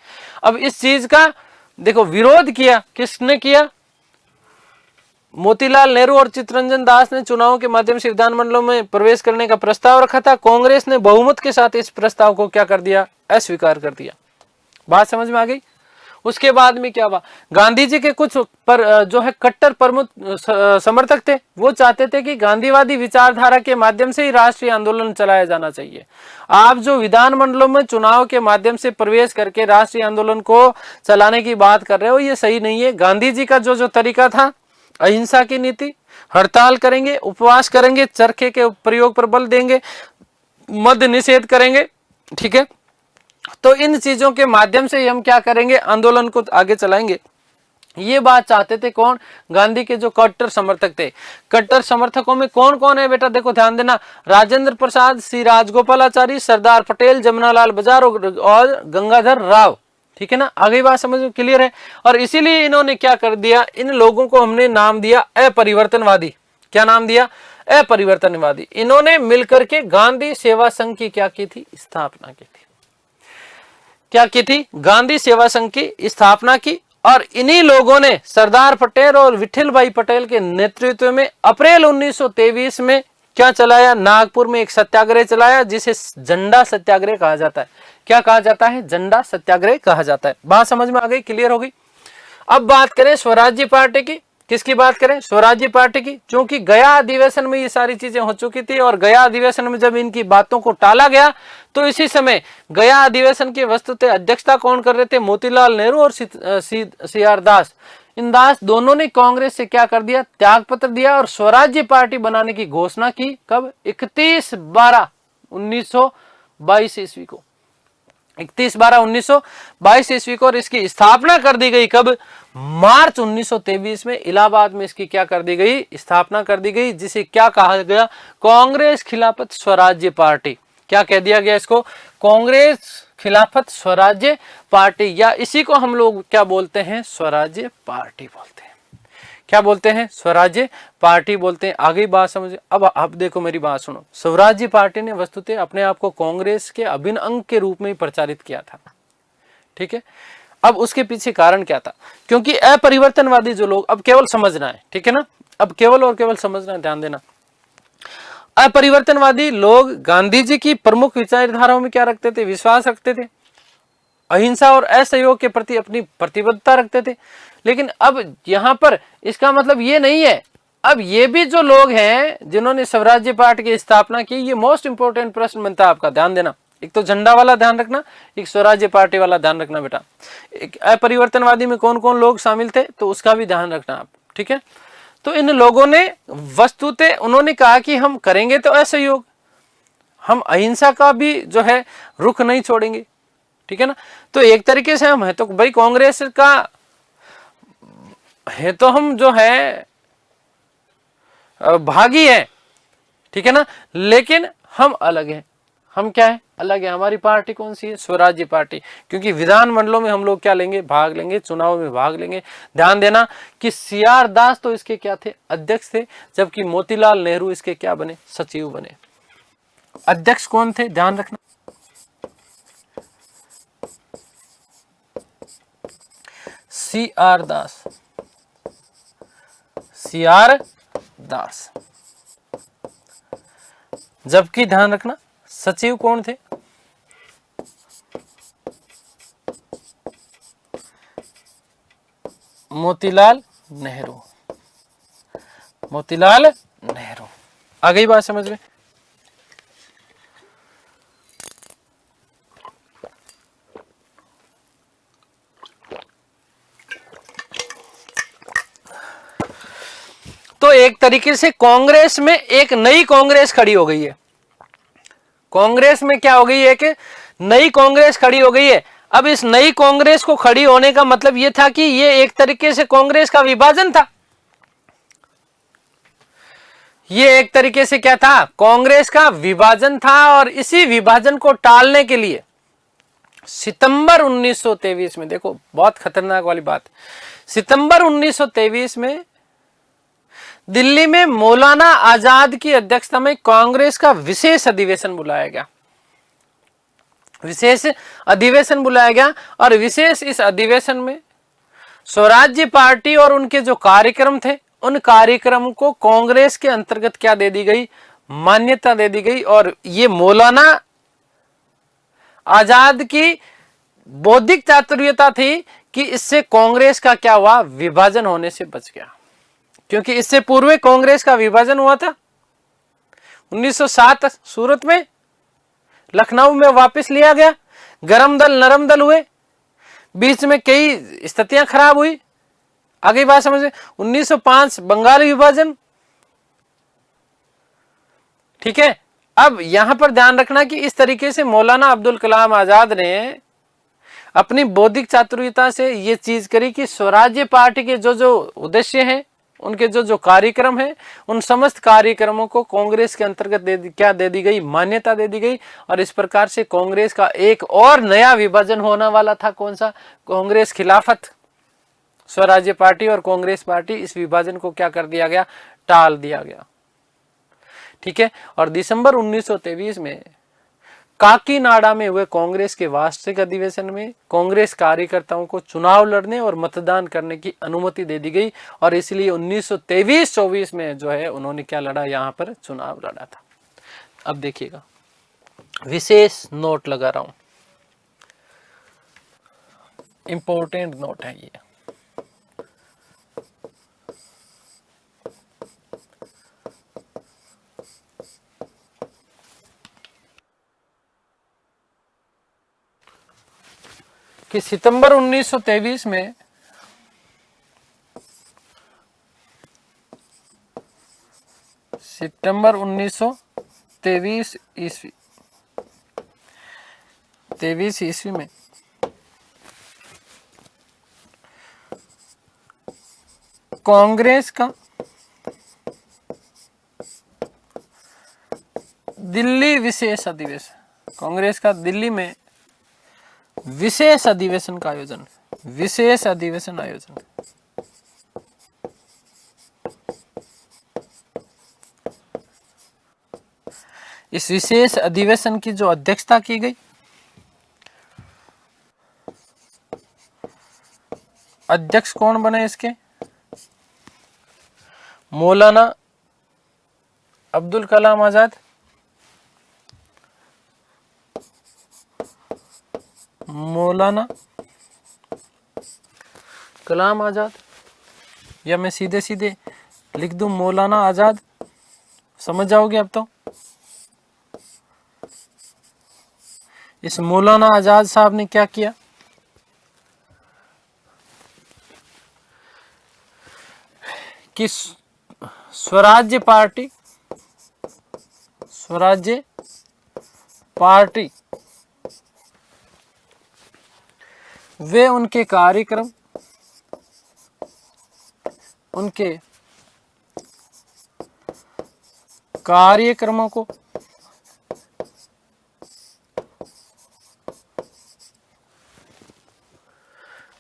अब इस चीज का देखो विरोध किया किसने किया? मोतीलाल नेहरू और चित्तरंजन दास ने चुनाव के माध्यम से विधानमंडलों में प्रवेश करने का प्रस्ताव रखा था। कांग्रेस ने बहुमत के साथ इस प्रस्ताव को क्या कर दिया? अस्वीकार कर दिया। बात समझ में आ गई? उसके बाद में क्या हुआ? गांधी जी के कुछ जो है कट्टर प्रमुख समर्थक थे, वो चाहते थे कि गांधीवादी विचारधारा के माध्यम से ही राष्ट्रीय आंदोलन चलाया जाना चाहिए। आप जो विधानमंडलों में चुनाव के माध्यम से प्रवेश करके राष्ट्रीय आंदोलन को चलाने की बात कर रहे हो, ये सही नहीं है। गांधी जी का जो तरीका था, अहिंसा की नीति, हड़ताल करेंगे, उपवास करेंगे, चरखे के प्रयोग पर बल देंगे, मद्य निषेध करेंगे। ठीक है, तो इन चीजों के माध्यम से हम क्या करेंगे? आंदोलन को आगे चलाएंगे। ये बात चाहते थे कौन? गांधी के जो कट्टर समर्थक थे। कट्टर समर्थकों में कौन कौन है बेटा? देखो ध्यान देना, राजेंद्र प्रसाद, सी राजगोपालाचारी, सरदार पटेल, जमनालाल बजाज और गंगाधर राव। ठीक है ना, आगे बात समझ में क्लियर है। और इसीलिए इन्होंने क्या कर दिया? इन लोगों को हमने नाम दिया अपरिवर्तनवादी। क्या नाम दिया? अपरिवर्तनवादी। इन्होंने मिलकर के गांधी सेवा संघ की क्या की थी? स्थापना की थी। क्या की थी? गांधी सेवा संघ की स्थापना की। और इन्हीं लोगों ने सरदार पटेल और विठल भाई पटेल के नेतृत्व में अप्रैल 1923 में क्या चलाया? नागपुर में एक सत्याग्रह चलाया, जिसे झंडा सत्याग्रह कहा जाता है। क्या कहा जाता है? झंडा सत्याग्रह कहा जाता है। बात समझ में आ गई? क्लियर हो गई? अब बात करें स्वराज्य पार्टी की। किसकी बात करें? स्वराज्य पार्टी की। क्योंकि गया अधिवेशन में ये सारी चीजें हो चुकी थी, और गया अधिवेशन में जब इनकी बातों को टाला गया, तो इसी समय गया अधिवेशन की वस्तुतः अध्यक्षता कौन कर रहे थे? मोतीलाल नेहरू और सी आर दास। इन दास दोनों ने कांग्रेस से क्या कर दिया? त्याग पत्र दिया और स्वराज्य पार्टी बनाने की घोषणा की। कब? 31/12/1922 ईस्वी को। 31/12/1922 ईस्वी को। और इसकी स्थापना कर दी गई कब? मार्च 1923 में इलाहाबाद में इसकी क्या कर दी गई? स्थापना कर दी गई, जिसे क्या कहा गया? कांग्रेस खिलाफत स्वराज्य पार्टी। क्या कह दिया गया इसको? कांग्रेस खिलाफत स्वराज्य पार्टी, या इसी को हम लोग क्या बोलते हैं? स्वराज्य पार्टी बोलते हैं। क्या बोलते हैं? स्वराज्य पार्टी बोलते हैं। आगे बात समझिए। अब देखो मेरी बात सुनो। स्वराज्य पार्टी ने वस्तुतः अपने आप को कांग्रेस के अभिन्न अंग के रूप में प्रचारित किया था। ठीक है, अब उसके पीछे कारण क्या था? क्योंकि अपरिवर्तनवादी जो लोग, अब केवल समझना है, ठीक है ना, अब केवल और केवल समझना है, ध्यान देना। अपरिवर्तनवादी लोग गांधी जी की प्रमुख विचारधाराओं में क्या रखते थे? विश्वास रखते थे, अहिंसा और असहयोग के प्रति अपनी प्रतिबद्धता रखते थे। लेकिन अब यहां पर इसका मतलब ये नहीं है, अब ये भी जो लोग हैं जिन्होंने स्वराज्य पार्टी की स्थापना की, ये मोस्ट इंपोर्टेंट प्रश्न बनता है आपका, ध्यान देना। एक तो झंडा वाला ध्यान रखना, एक स्वराज्य पार्टी वाला ध्यान रखना बेटा। एक अपरिवर्तनवादी में कौन कौन लोग शामिल थे तो उसका भी ध्यान रखना आप, ठीक है। तो इन लोगों ने वस्तुतः उन्होंने कहा कि हम करेंगे तो असहयोग, हम अहिंसा का भी जो है रुख नहीं छोड़ेंगे, ठीक है ना। तो एक तरीके से हम है तो भाई कांग्रेस का है तो हम जो है भागी है, ठीक है ना, लेकिन हम अलग हैं। हम क्या है? अलग है। हमारी पार्टी कौन सी है? स्वराज्य पार्टी। क्योंकि विधानमंडलों में हम लोग क्या लेंगे? भाग लेंगे, चुनाव में भाग लेंगे। ध्यान देना कि सीआर दास तो इसके क्या थे? अध्यक्ष थे, जबकि मोतीलाल नेहरू इसके क्या बने? सचिव बने। अध्यक्ष कौन थे? ध्यान रखना, सीआर दास, सीआर दास। जबकि ध्यान रखना सचिव कौन थे? मोतीलाल नेहरू, मोतीलाल नेहरू। आ गई बात समझ में? तो एक तरीके से कांग्रेस में एक नई कांग्रेस खड़ी हो गई है। कांग्रेस में क्या हो गई है? कि नई कांग्रेस खड़ी हो गई है। अब इस नई कांग्रेस को खड़ी होने का मतलब यह था कि ये एक तरीके से कांग्रेस का विभाजन था। ये एक तरीके से क्या था? कांग्रेस का विभाजन था। और इसी विभाजन को टालने के लिए सितंबर 1923 में, देखो बहुत खतरनाक वाली बात, सितंबर 1923 में दिल्ली में मौलाना आजाद की अध्यक्षता में कांग्रेस का विशेष अधिवेशन बुलाया गया। विशेष अधिवेशन बुलाया गया और विशेष इस अधिवेशन में स्वराज्य पार्टी और उनके जो कार्यक्रम थे, उन कार्यक्रम को कांग्रेस के अंतर्गत क्या दे दी गई? मान्यता दे दी गई। और ये मौलाना आजाद की बौद्धिक चातुर्यता थी कि इससे कांग्रेस का क्या हुआ? विभाजन होने से बच गया। क्योंकि इससे पूर्व कांग्रेस का विभाजन हुआ था 1907 सूरत में, लखनऊ में वापस लिया गया, गरम दल नरम दल हुए, बीच में कई स्थितियां खराब हुई। आगे बात समझ में? 1905 बंगाल विभाजन, ठीक है। अब यहां पर ध्यान रखना कि इस तरीके से मौलाना अब्दुल कलाम आजाद ने अपनी बौद्धिक चातुर्यता से ये चीज करी कि स्वराज्य पार्टी के जो जो उद्देश्य हैं, उनके जो जो कार्यक्रम है, उन समस्त कार्यक्रमों को कांग्रेस के अंतर्गत क्या दे दी गई? मान्यता दे दी गई। और इस प्रकार से कांग्रेस का एक और नया विभाजन होने वाला था। कौन सा? कांग्रेस खिलाफत। स्वराज्य पार्टी और कांग्रेस पार्टी, इस विभाजन को क्या कर दिया गया? टाल दिया गया, ठीक है। और दिसंबर 1923 में काकीनाडा में हुए कांग्रेस के वार्षिक अधिवेशन में कांग्रेस कार्यकर्ताओं को चुनाव लड़ने और मतदान करने की अनुमति दे दी गई। और इसलिए 1923-24 में जो है उन्होंने क्या लड़ा? यहां पर चुनाव लड़ा था। अब देखिएगा, विशेष नोट लगा रहा हूं, इंपॉर्टेंट नोट है ये। कि सितंबर 1923 में सितंबर 1923 ईस्वी 23 ईस्वी में कांग्रेस का दिल्ली विशेष अधिवेशन, कांग्रेस का दिल्ली में विशेष अधिवेशन का आयोजन, विशेष अधिवेशन आयोजन। इस विशेष अधिवेशन की जो अध्यक्षता की गई अध्यक्ष कौन बने इसके? मौलाना अब्दुल कलाम आजाद। मौलाना कलाम आजाद, या मैं सीधे सीधे लिख दूं मौलाना आजाद, समझ जाओगे अब तो। इस मौलाना आजाद साहब ने क्या किया? कि स्वराज्य पार्टी वे उनके कार्यक्रम, उनके कार्यक्रमों को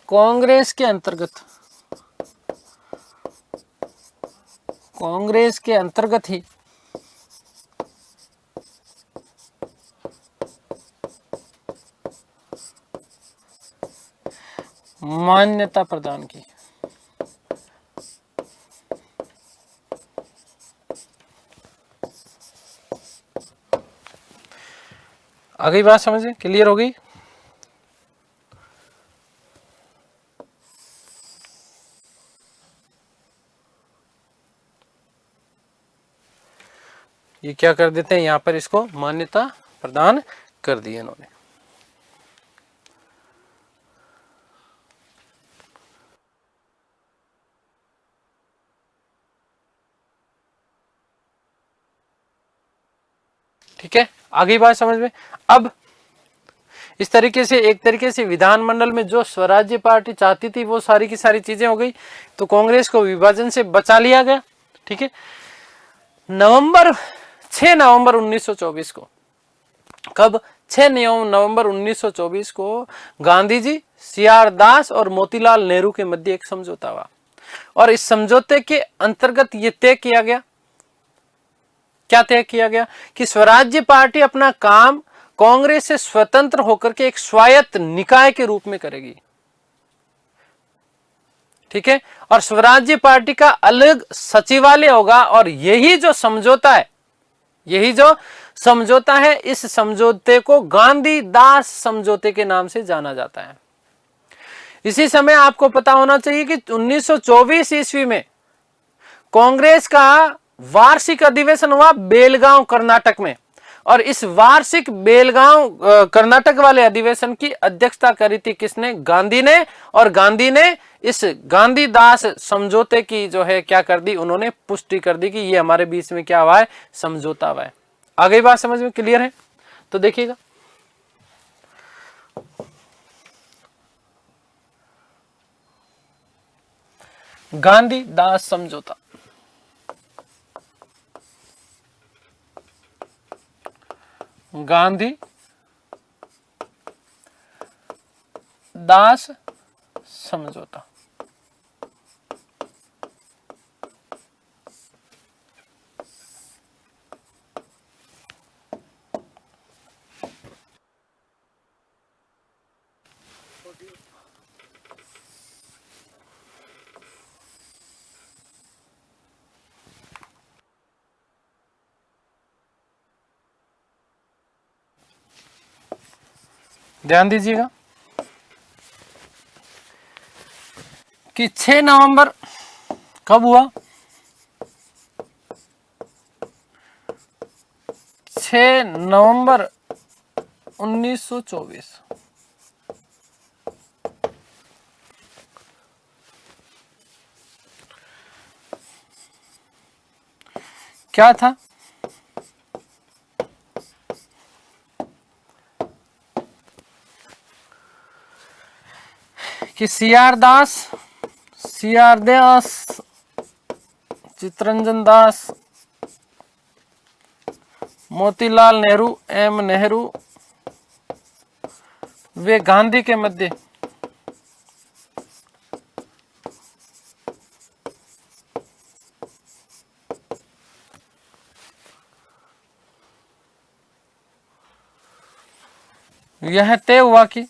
कांग्रेस के अंतर्गत ही मान्यता प्रदान की। आगे बात समझे, क्लियर हो गई? ये क्या कर देते हैं यहां पर, इसको मान्यता प्रदान कर दी इन्होंने। ठीक है, आगे बात समझ में। अब इस तरीके से, एक तरीके से विधानमंडल में जो स्वराज्य पार्टी चाहती थी वो सारी की सारी चीजें हो गई, तो कांग्रेस को विभाजन से बचा लिया गया। ठीक है, 6 नवंबर 1924 को, कब? 6 नवंबर 1924 को गांधी जी, सीआर दास और मोतीलाल नेहरू के मध्य एक समझौता हुआ, और इस समझौते के अंतर्गत ये तय किया गया, क्या तय किया गया? कि स्वराज्य पार्टी अपना काम कांग्रेस से स्वतंत्र होकर के एक स्वायत्त निकाय के रूप में करेगी। ठीक है, और स्वराज्य पार्टी का अलग सचिवालय होगा, और यही जो समझौता है, इस समझौते को गांधी दास समझौते के नाम से जाना जाता है। इसी समय आपको पता होना चाहिए कि 1924 ईस्वी में कांग्रेस का वार्षिक अधिवेशन हुआ बेलगांव कर्नाटक में, और इस वार्षिक बेलगांव कर्नाटक वाले अधिवेशन की अध्यक्षता करी थी किसने? गांधी ने। और गांधी ने इस गांधी दास समझौते की जो है क्या कर दी, उन्होंने पुष्टि कर दी कि ये हमारे बीच में क्या हुआ है, समझौता हुआ है। आगे बात समझ में क्लियर है? तो देखिएगा, गांधी दास समझौता, गांधी दास समझौता। ध्यान दीजिएगा कि 6 नवंबर कब हुआ? 6 नवंबर 1924। क्या था? कि सीआर दास, चित्तरंजन दास, मोतीलाल नेहरू, एम नेहरू, वे गांधी के मध्य यह तय हुआ कि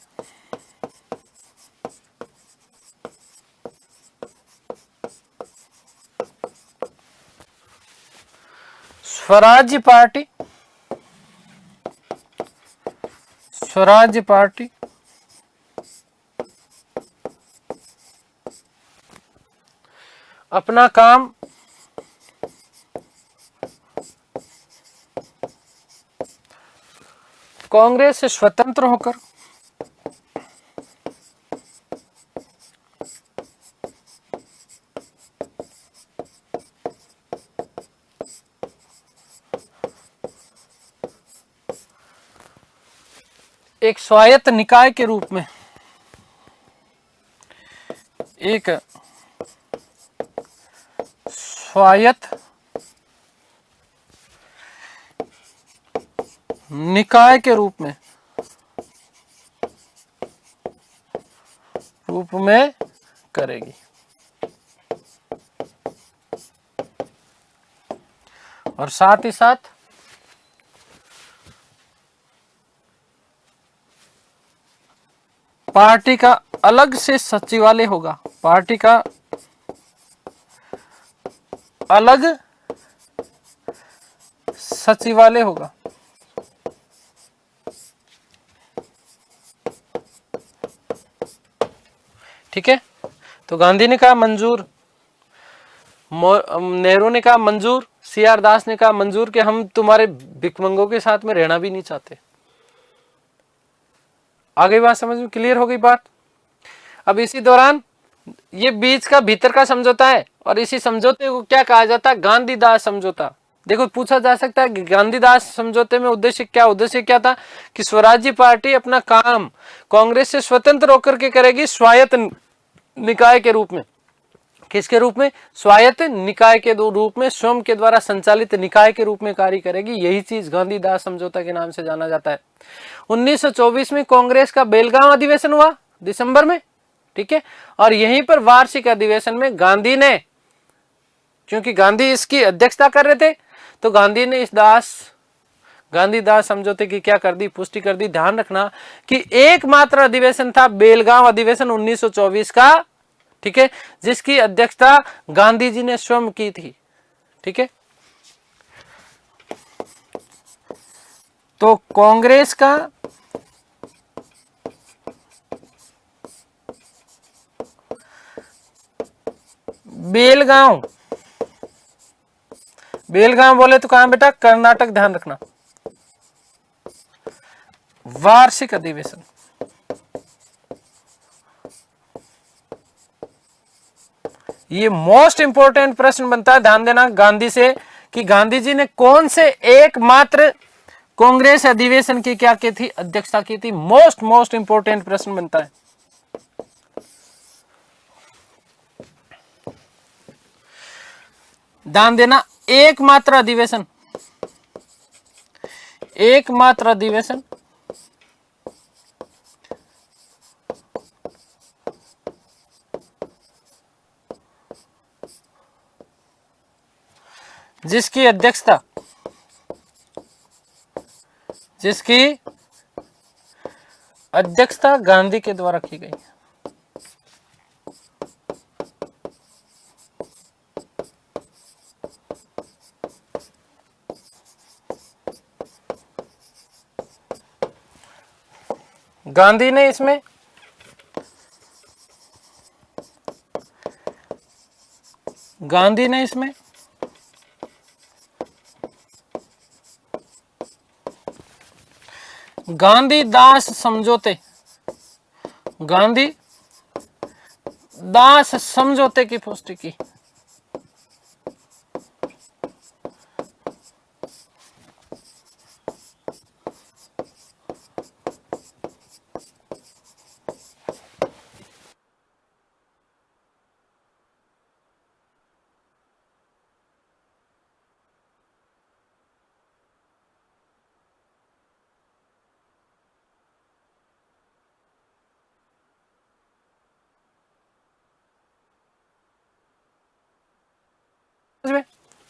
स्वराज्य पार्टी, स्वराज्य पार्टी अपना काम कांग्रेस से स्वतंत्र होकर एक स्वायत्त निकाय के रूप में, एक स्वायत्त निकाय के रूप में करेगी। और साथ ही साथ पार्टी का अलग से सचिवालय होगा, पार्टी का अलग सचिवालय होगा। ठीक है, तो गांधी ने कहा मंजूर, नेहरू ने कहा मंजूर, सीआर दास ने कहा मंजूर कि हम तुम्हारे भिखमंगों के साथ में रहना भी नहीं चाहते। आगे बात समझ में क्लियर हो गई बात। अब इसी दौरान ये बीच का भीतर का समझौता है और इसी समझौते को क्या कहा जाता है? गांधी-दास समझौता। देखो पूछा जा सकता है कि गांधी-दास समझौते में उद्देश्य क्या था कि स्वराज्य पार्टी अपना काम कांग्रेस से स्वतंत्र होकर के करेगी, स्वायत्त निकाय के रूप में। किसके रूप में? स्वायत्त निकाय के रूप में, स्वयं के द्वारा संचालित निकाय के रूप में कार्य करेगी। यही चीज गांधी-दास समझौता के नाम से जाना जाता है। 1924 में कांग्रेस का बेलगांव अधिवेशन हुआ दिसंबर में, ठीक है, और यहीं पर वार्षिक अधिवेशन में गांधी ने, क्योंकि गांधी इसकी अध्यक्षता कर रहे थे, तो गांधी ने इस गांधी-दास समझौते की क्या कर दी? पुष्टि कर दी। ध्यान रखना कि एकमात्र अधिवेशन था बेलगांव अधिवेशन 1924 का, ठीक है, जिसकी अध्यक्षता गांधी जी ने स्वयं की थी। ठीक है, तो कांग्रेस का बेलगांव बोले तो कहां बेटा? कर्नाटक। ध्यान रखना, वार्षिक अधिवेशन, ये मोस्ट इंपोर्टेंट प्रश्न बनता है। ध्यान देना गांधी से कि गांधी जी ने कौन से एकमात्र कांग्रेस अधिवेशन की क्या की थी? अध्यक्षता की थी। मोस्ट इंपोर्टेंट प्रश्न बनता है। ध्यान देना, एकमात्र अधिवेशन जिसकी अध्यक्षता गांधी के द्वारा की गई। गांधी ने इसमें गांधी-दास समझौते की पुष्टि की।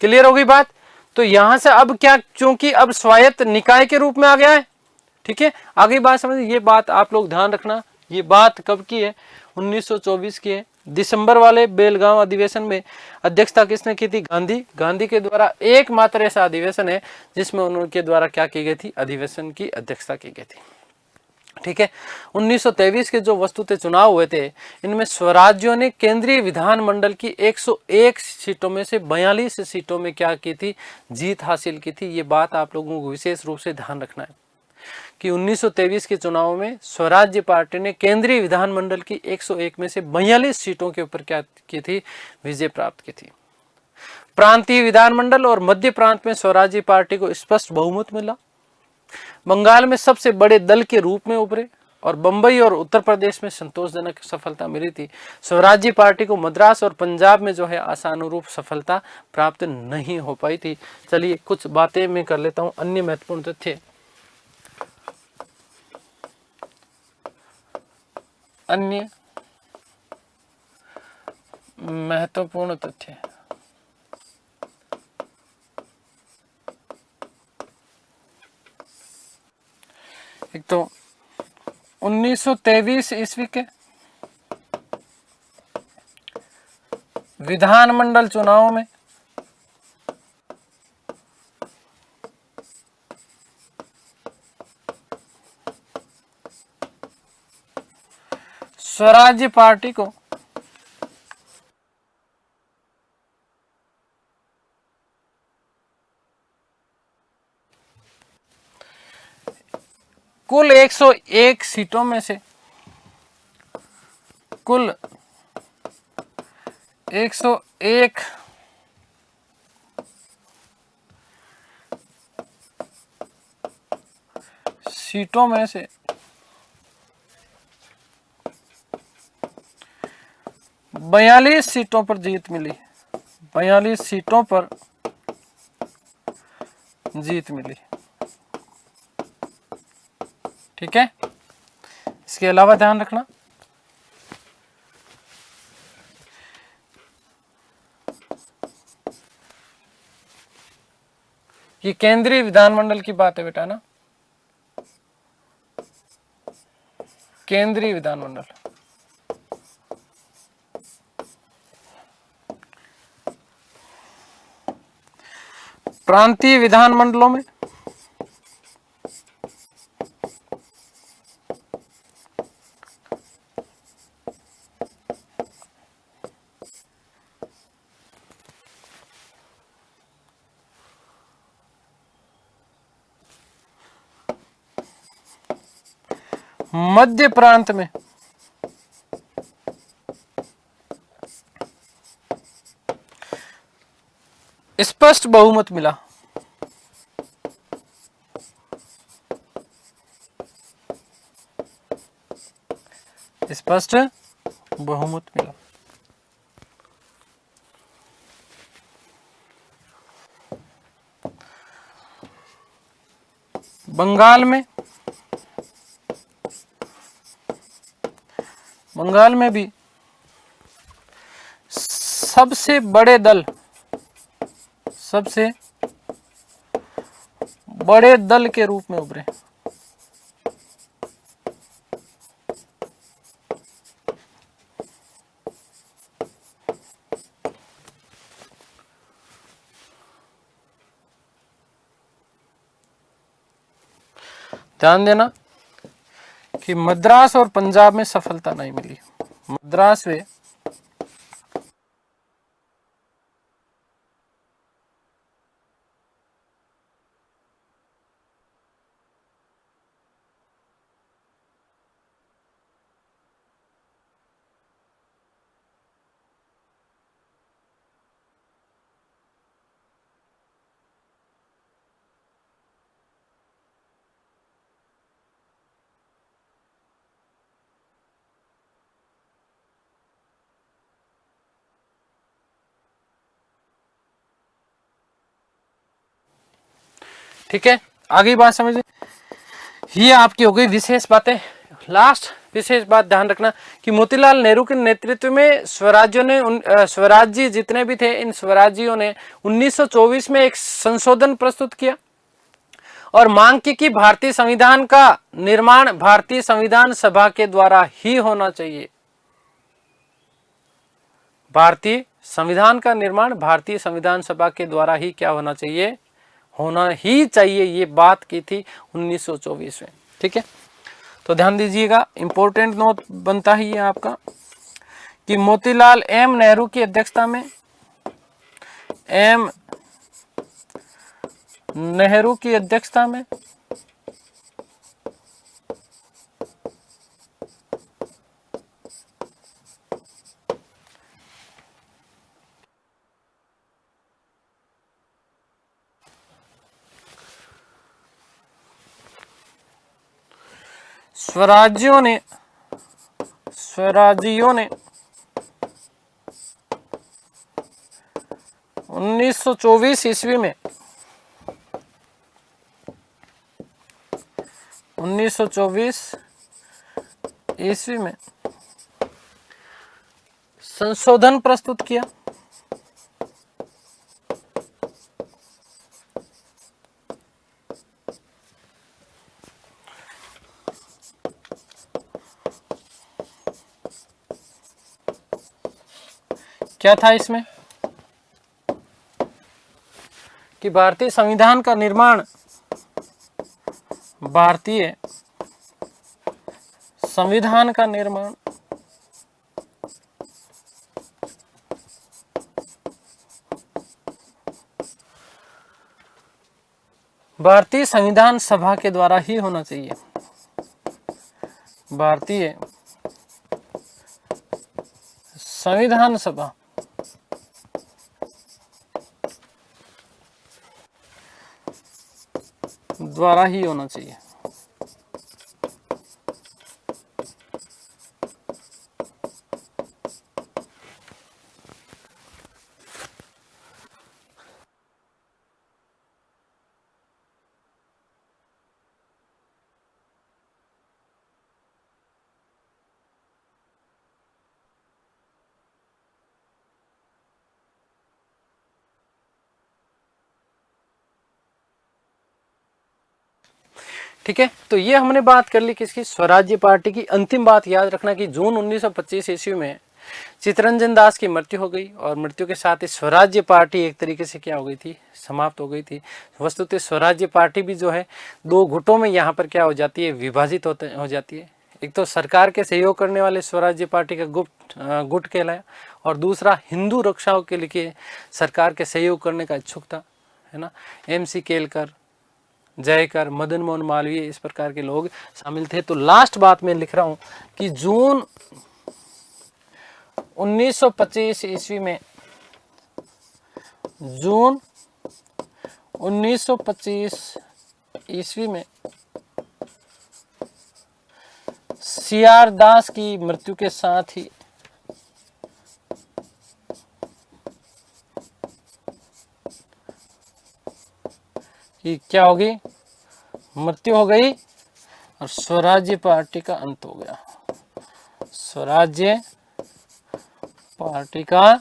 क्लियर हो गई बात। तो यहां से अब क्या, क्योंकि अब स्वायत्त निकाय के रूप में आ गया है, ठीक है, आगे बात समझ। ये बात आप लोग ध्यान रखना ये बात कब की है? 1924 की है। दिसंबर वाले बेलगांव अधिवेशन में अध्यक्षता किसने की थी? गांधी। गांधी के द्वारा एकमात्र ऐसा अधिवेशन है जिसमें उनके द्वारा क्या की गई थी? अधिवेशन की अध्यक्षता की गई थी। ठीक है। 1923 के जो वस्तुतः चुनाव हुए थे, इनमें स्वराज्यों ने केंद्रीय विधानमंडल की 101 सीटों में से 42 सीटों में क्या की थी? जीत हासिल की थी। ये बात आप लोगों को विशेष रूप से ध्यान रखना है कि 1923 के चुनाव में स्वराज्य पार्टी ने केंद्रीय विधानमंडल की 101 में से 42 सीटों के ऊपर क्या की थी? विजय प्राप्त की थी। प्रांतीय विधानमंडल और मध्य प्रांत में स्वराज्य पार्टी को स्पष्ट बहुमत मिला। बंगाल में सबसे बड़े दल के रूप में उभरे और बंबई और उत्तर प्रदेश में संतोषजनक सफलता मिली थी। स्वराज्य पार्टी को मद्रास और पंजाब में जो है आशानुरूप सफलता प्राप्त नहीं हो पाई थी। चलिए कुछ बातें मैं कर लेता हूं। अन्य महत्वपूर्ण तथ्य, अन्य महत्वपूर्ण तथ्य, एक तो 1923 ईस्वी के विधानमंडल चुनाव में स्वराज्य पार्टी को कुल 101 सीटों में से कुल 101 सीटों में से 42 सीटों पर जीत मिली। 42 सीटों पर जीत मिली। ठीक है। इसके अलावा ध्यान रखना कि केंद्रीय विधानमंडल की बात है बेटा ना, केंद्रीय विधानमंडल, प्रांतीय विधानमंडलों में मध्य प्रांत में स्पष्ट बहुमत मिला। स्पष्ट बहुमत मिला। बंगाल में भी सबसे बड़े दल के रूप में उभरे। ध्यान देना कि मद्रास और पंजाब में सफलता नहीं मिली। मद्रास में ठीक है। आगे बात समझिए। ये आपकी हो गई विशेष बातें। लास्ट विशेष बात ध्यान रखना कि मोतीलाल नेहरू के नेतृत्व में स्वराज्य जितने भी थे, इन स्वराज्यों ने 1924 में एक संशोधन प्रस्तुत किया और मांग की कि भारतीय संविधान का निर्माण भारतीय संविधान सभा के द्वारा ही होना चाहिए। भारतीय संविधान का निर्माण भारतीय संविधान सभा के द्वारा ही क्या होना चाहिए, होना ही चाहिए, ये बात की थी 1924 में। ठीक है, तो ध्यान दीजिएगा, इंपॉर्टेंट नोट बनता है ये आपका कि मोतीलाल एम नेहरू की अध्यक्षता में, एम नेहरू की अध्यक्षता में स्वराज्यों ने 1924 ईस्वी में 1924 ईस्वी में संशोधन प्रस्तुत किया। क्या था इसमें कि भारतीय संविधान का निर्माण भारतीय संविधान का निर्माण भारतीय संविधान सभा के द्वारा ही होना चाहिए। भारतीय संविधान सभा द्वारा ही होना चाहिए। ठीक है, तो ये हमने बात कर ली किसकी, स्वराज्य पार्टी की। अंतिम बात याद रखना कि जून 1925 ईस्वी में चित्तरंजन दास की मृत्यु हो गई और मृत्यु के साथ ही स्वराज्य पार्टी एक तरीके से क्या हो गई थी, समाप्त हो गई थी। वस्तुतः स्वराज्य पार्टी भी जो है दो गुटों में यहाँ पर क्या हो जाती है, विभाजित हो जाती है। एक तो सरकार के सहयोग करने वाले स्वराज्य पार्टी का गुट कहलाया और दूसरा हिंदू रक्षाओं के लिए सरकार के सहयोग करने का इच्छुक था, है ना। MC केलकर, जयकर, मदन मोहन मालवीय, इस प्रकार के लोग शामिल थे। तो लास्ट बात मैं लिख रहा हूं कि जून 1925 ईस्वी में, जून 1925 ईस्वी में CR दास की मृत्यु के साथ ही कि क्या होगी, मृत्यु हो गई और स्वराज्य पार्टी का अंत हो गया। स्वराज्य पार्टी का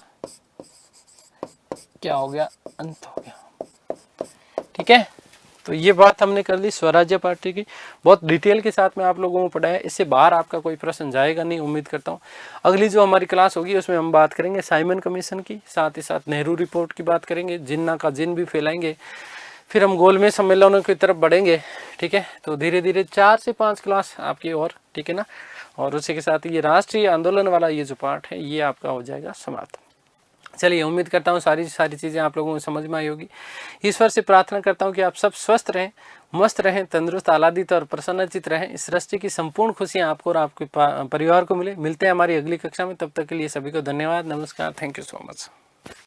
क्या हो गया, अंत हो गया। ठीक है, तो ये बात हमने कर ली स्वराज्य पार्टी की, बहुत डिटेल के साथ में आप लोगों को पढ़ाया। इससे बाहर आपका कोई प्रश्न जाएगा नहीं, उम्मीद करता हूँ। अगली जो हमारी क्लास होगी उसमें हम बात करेंगे साइमन कमीशन की, साथ ही साथ नेहरू रिपोर्ट की बात करेंगे, जिन्ना का जिन भी फैलाएंगे, फिर हम गोलमेज सम्मेलनों की तरफ बढ़ेंगे। ठीक है, तो धीरे धीरे 4 से 5 क्लास आपकी और, ठीक है ना। और उसी के साथ ये राष्ट्रीय आंदोलन वाला ये जो पार्ट है ये आपका हो जाएगा समाप्त। चलिए, उम्मीद करता हूँ सारी चीज़ें आप लोगों को समझ में आई होगी। ईश्वर से प्रार्थना करता हूँ कि आप सब स्वस्थ रहें, मस्त रहें, तंदुरुस्त, आह्लादित और प्रसन्नचित रहें। इस सृष्टि की संपूर्ण खुशियाँ आपको और आपके परिवार को मिले। मिलते हैं हमारी अगली कक्षा में, तब तक के लिए सभी को धन्यवाद, नमस्कार, थैंक यू सो मच।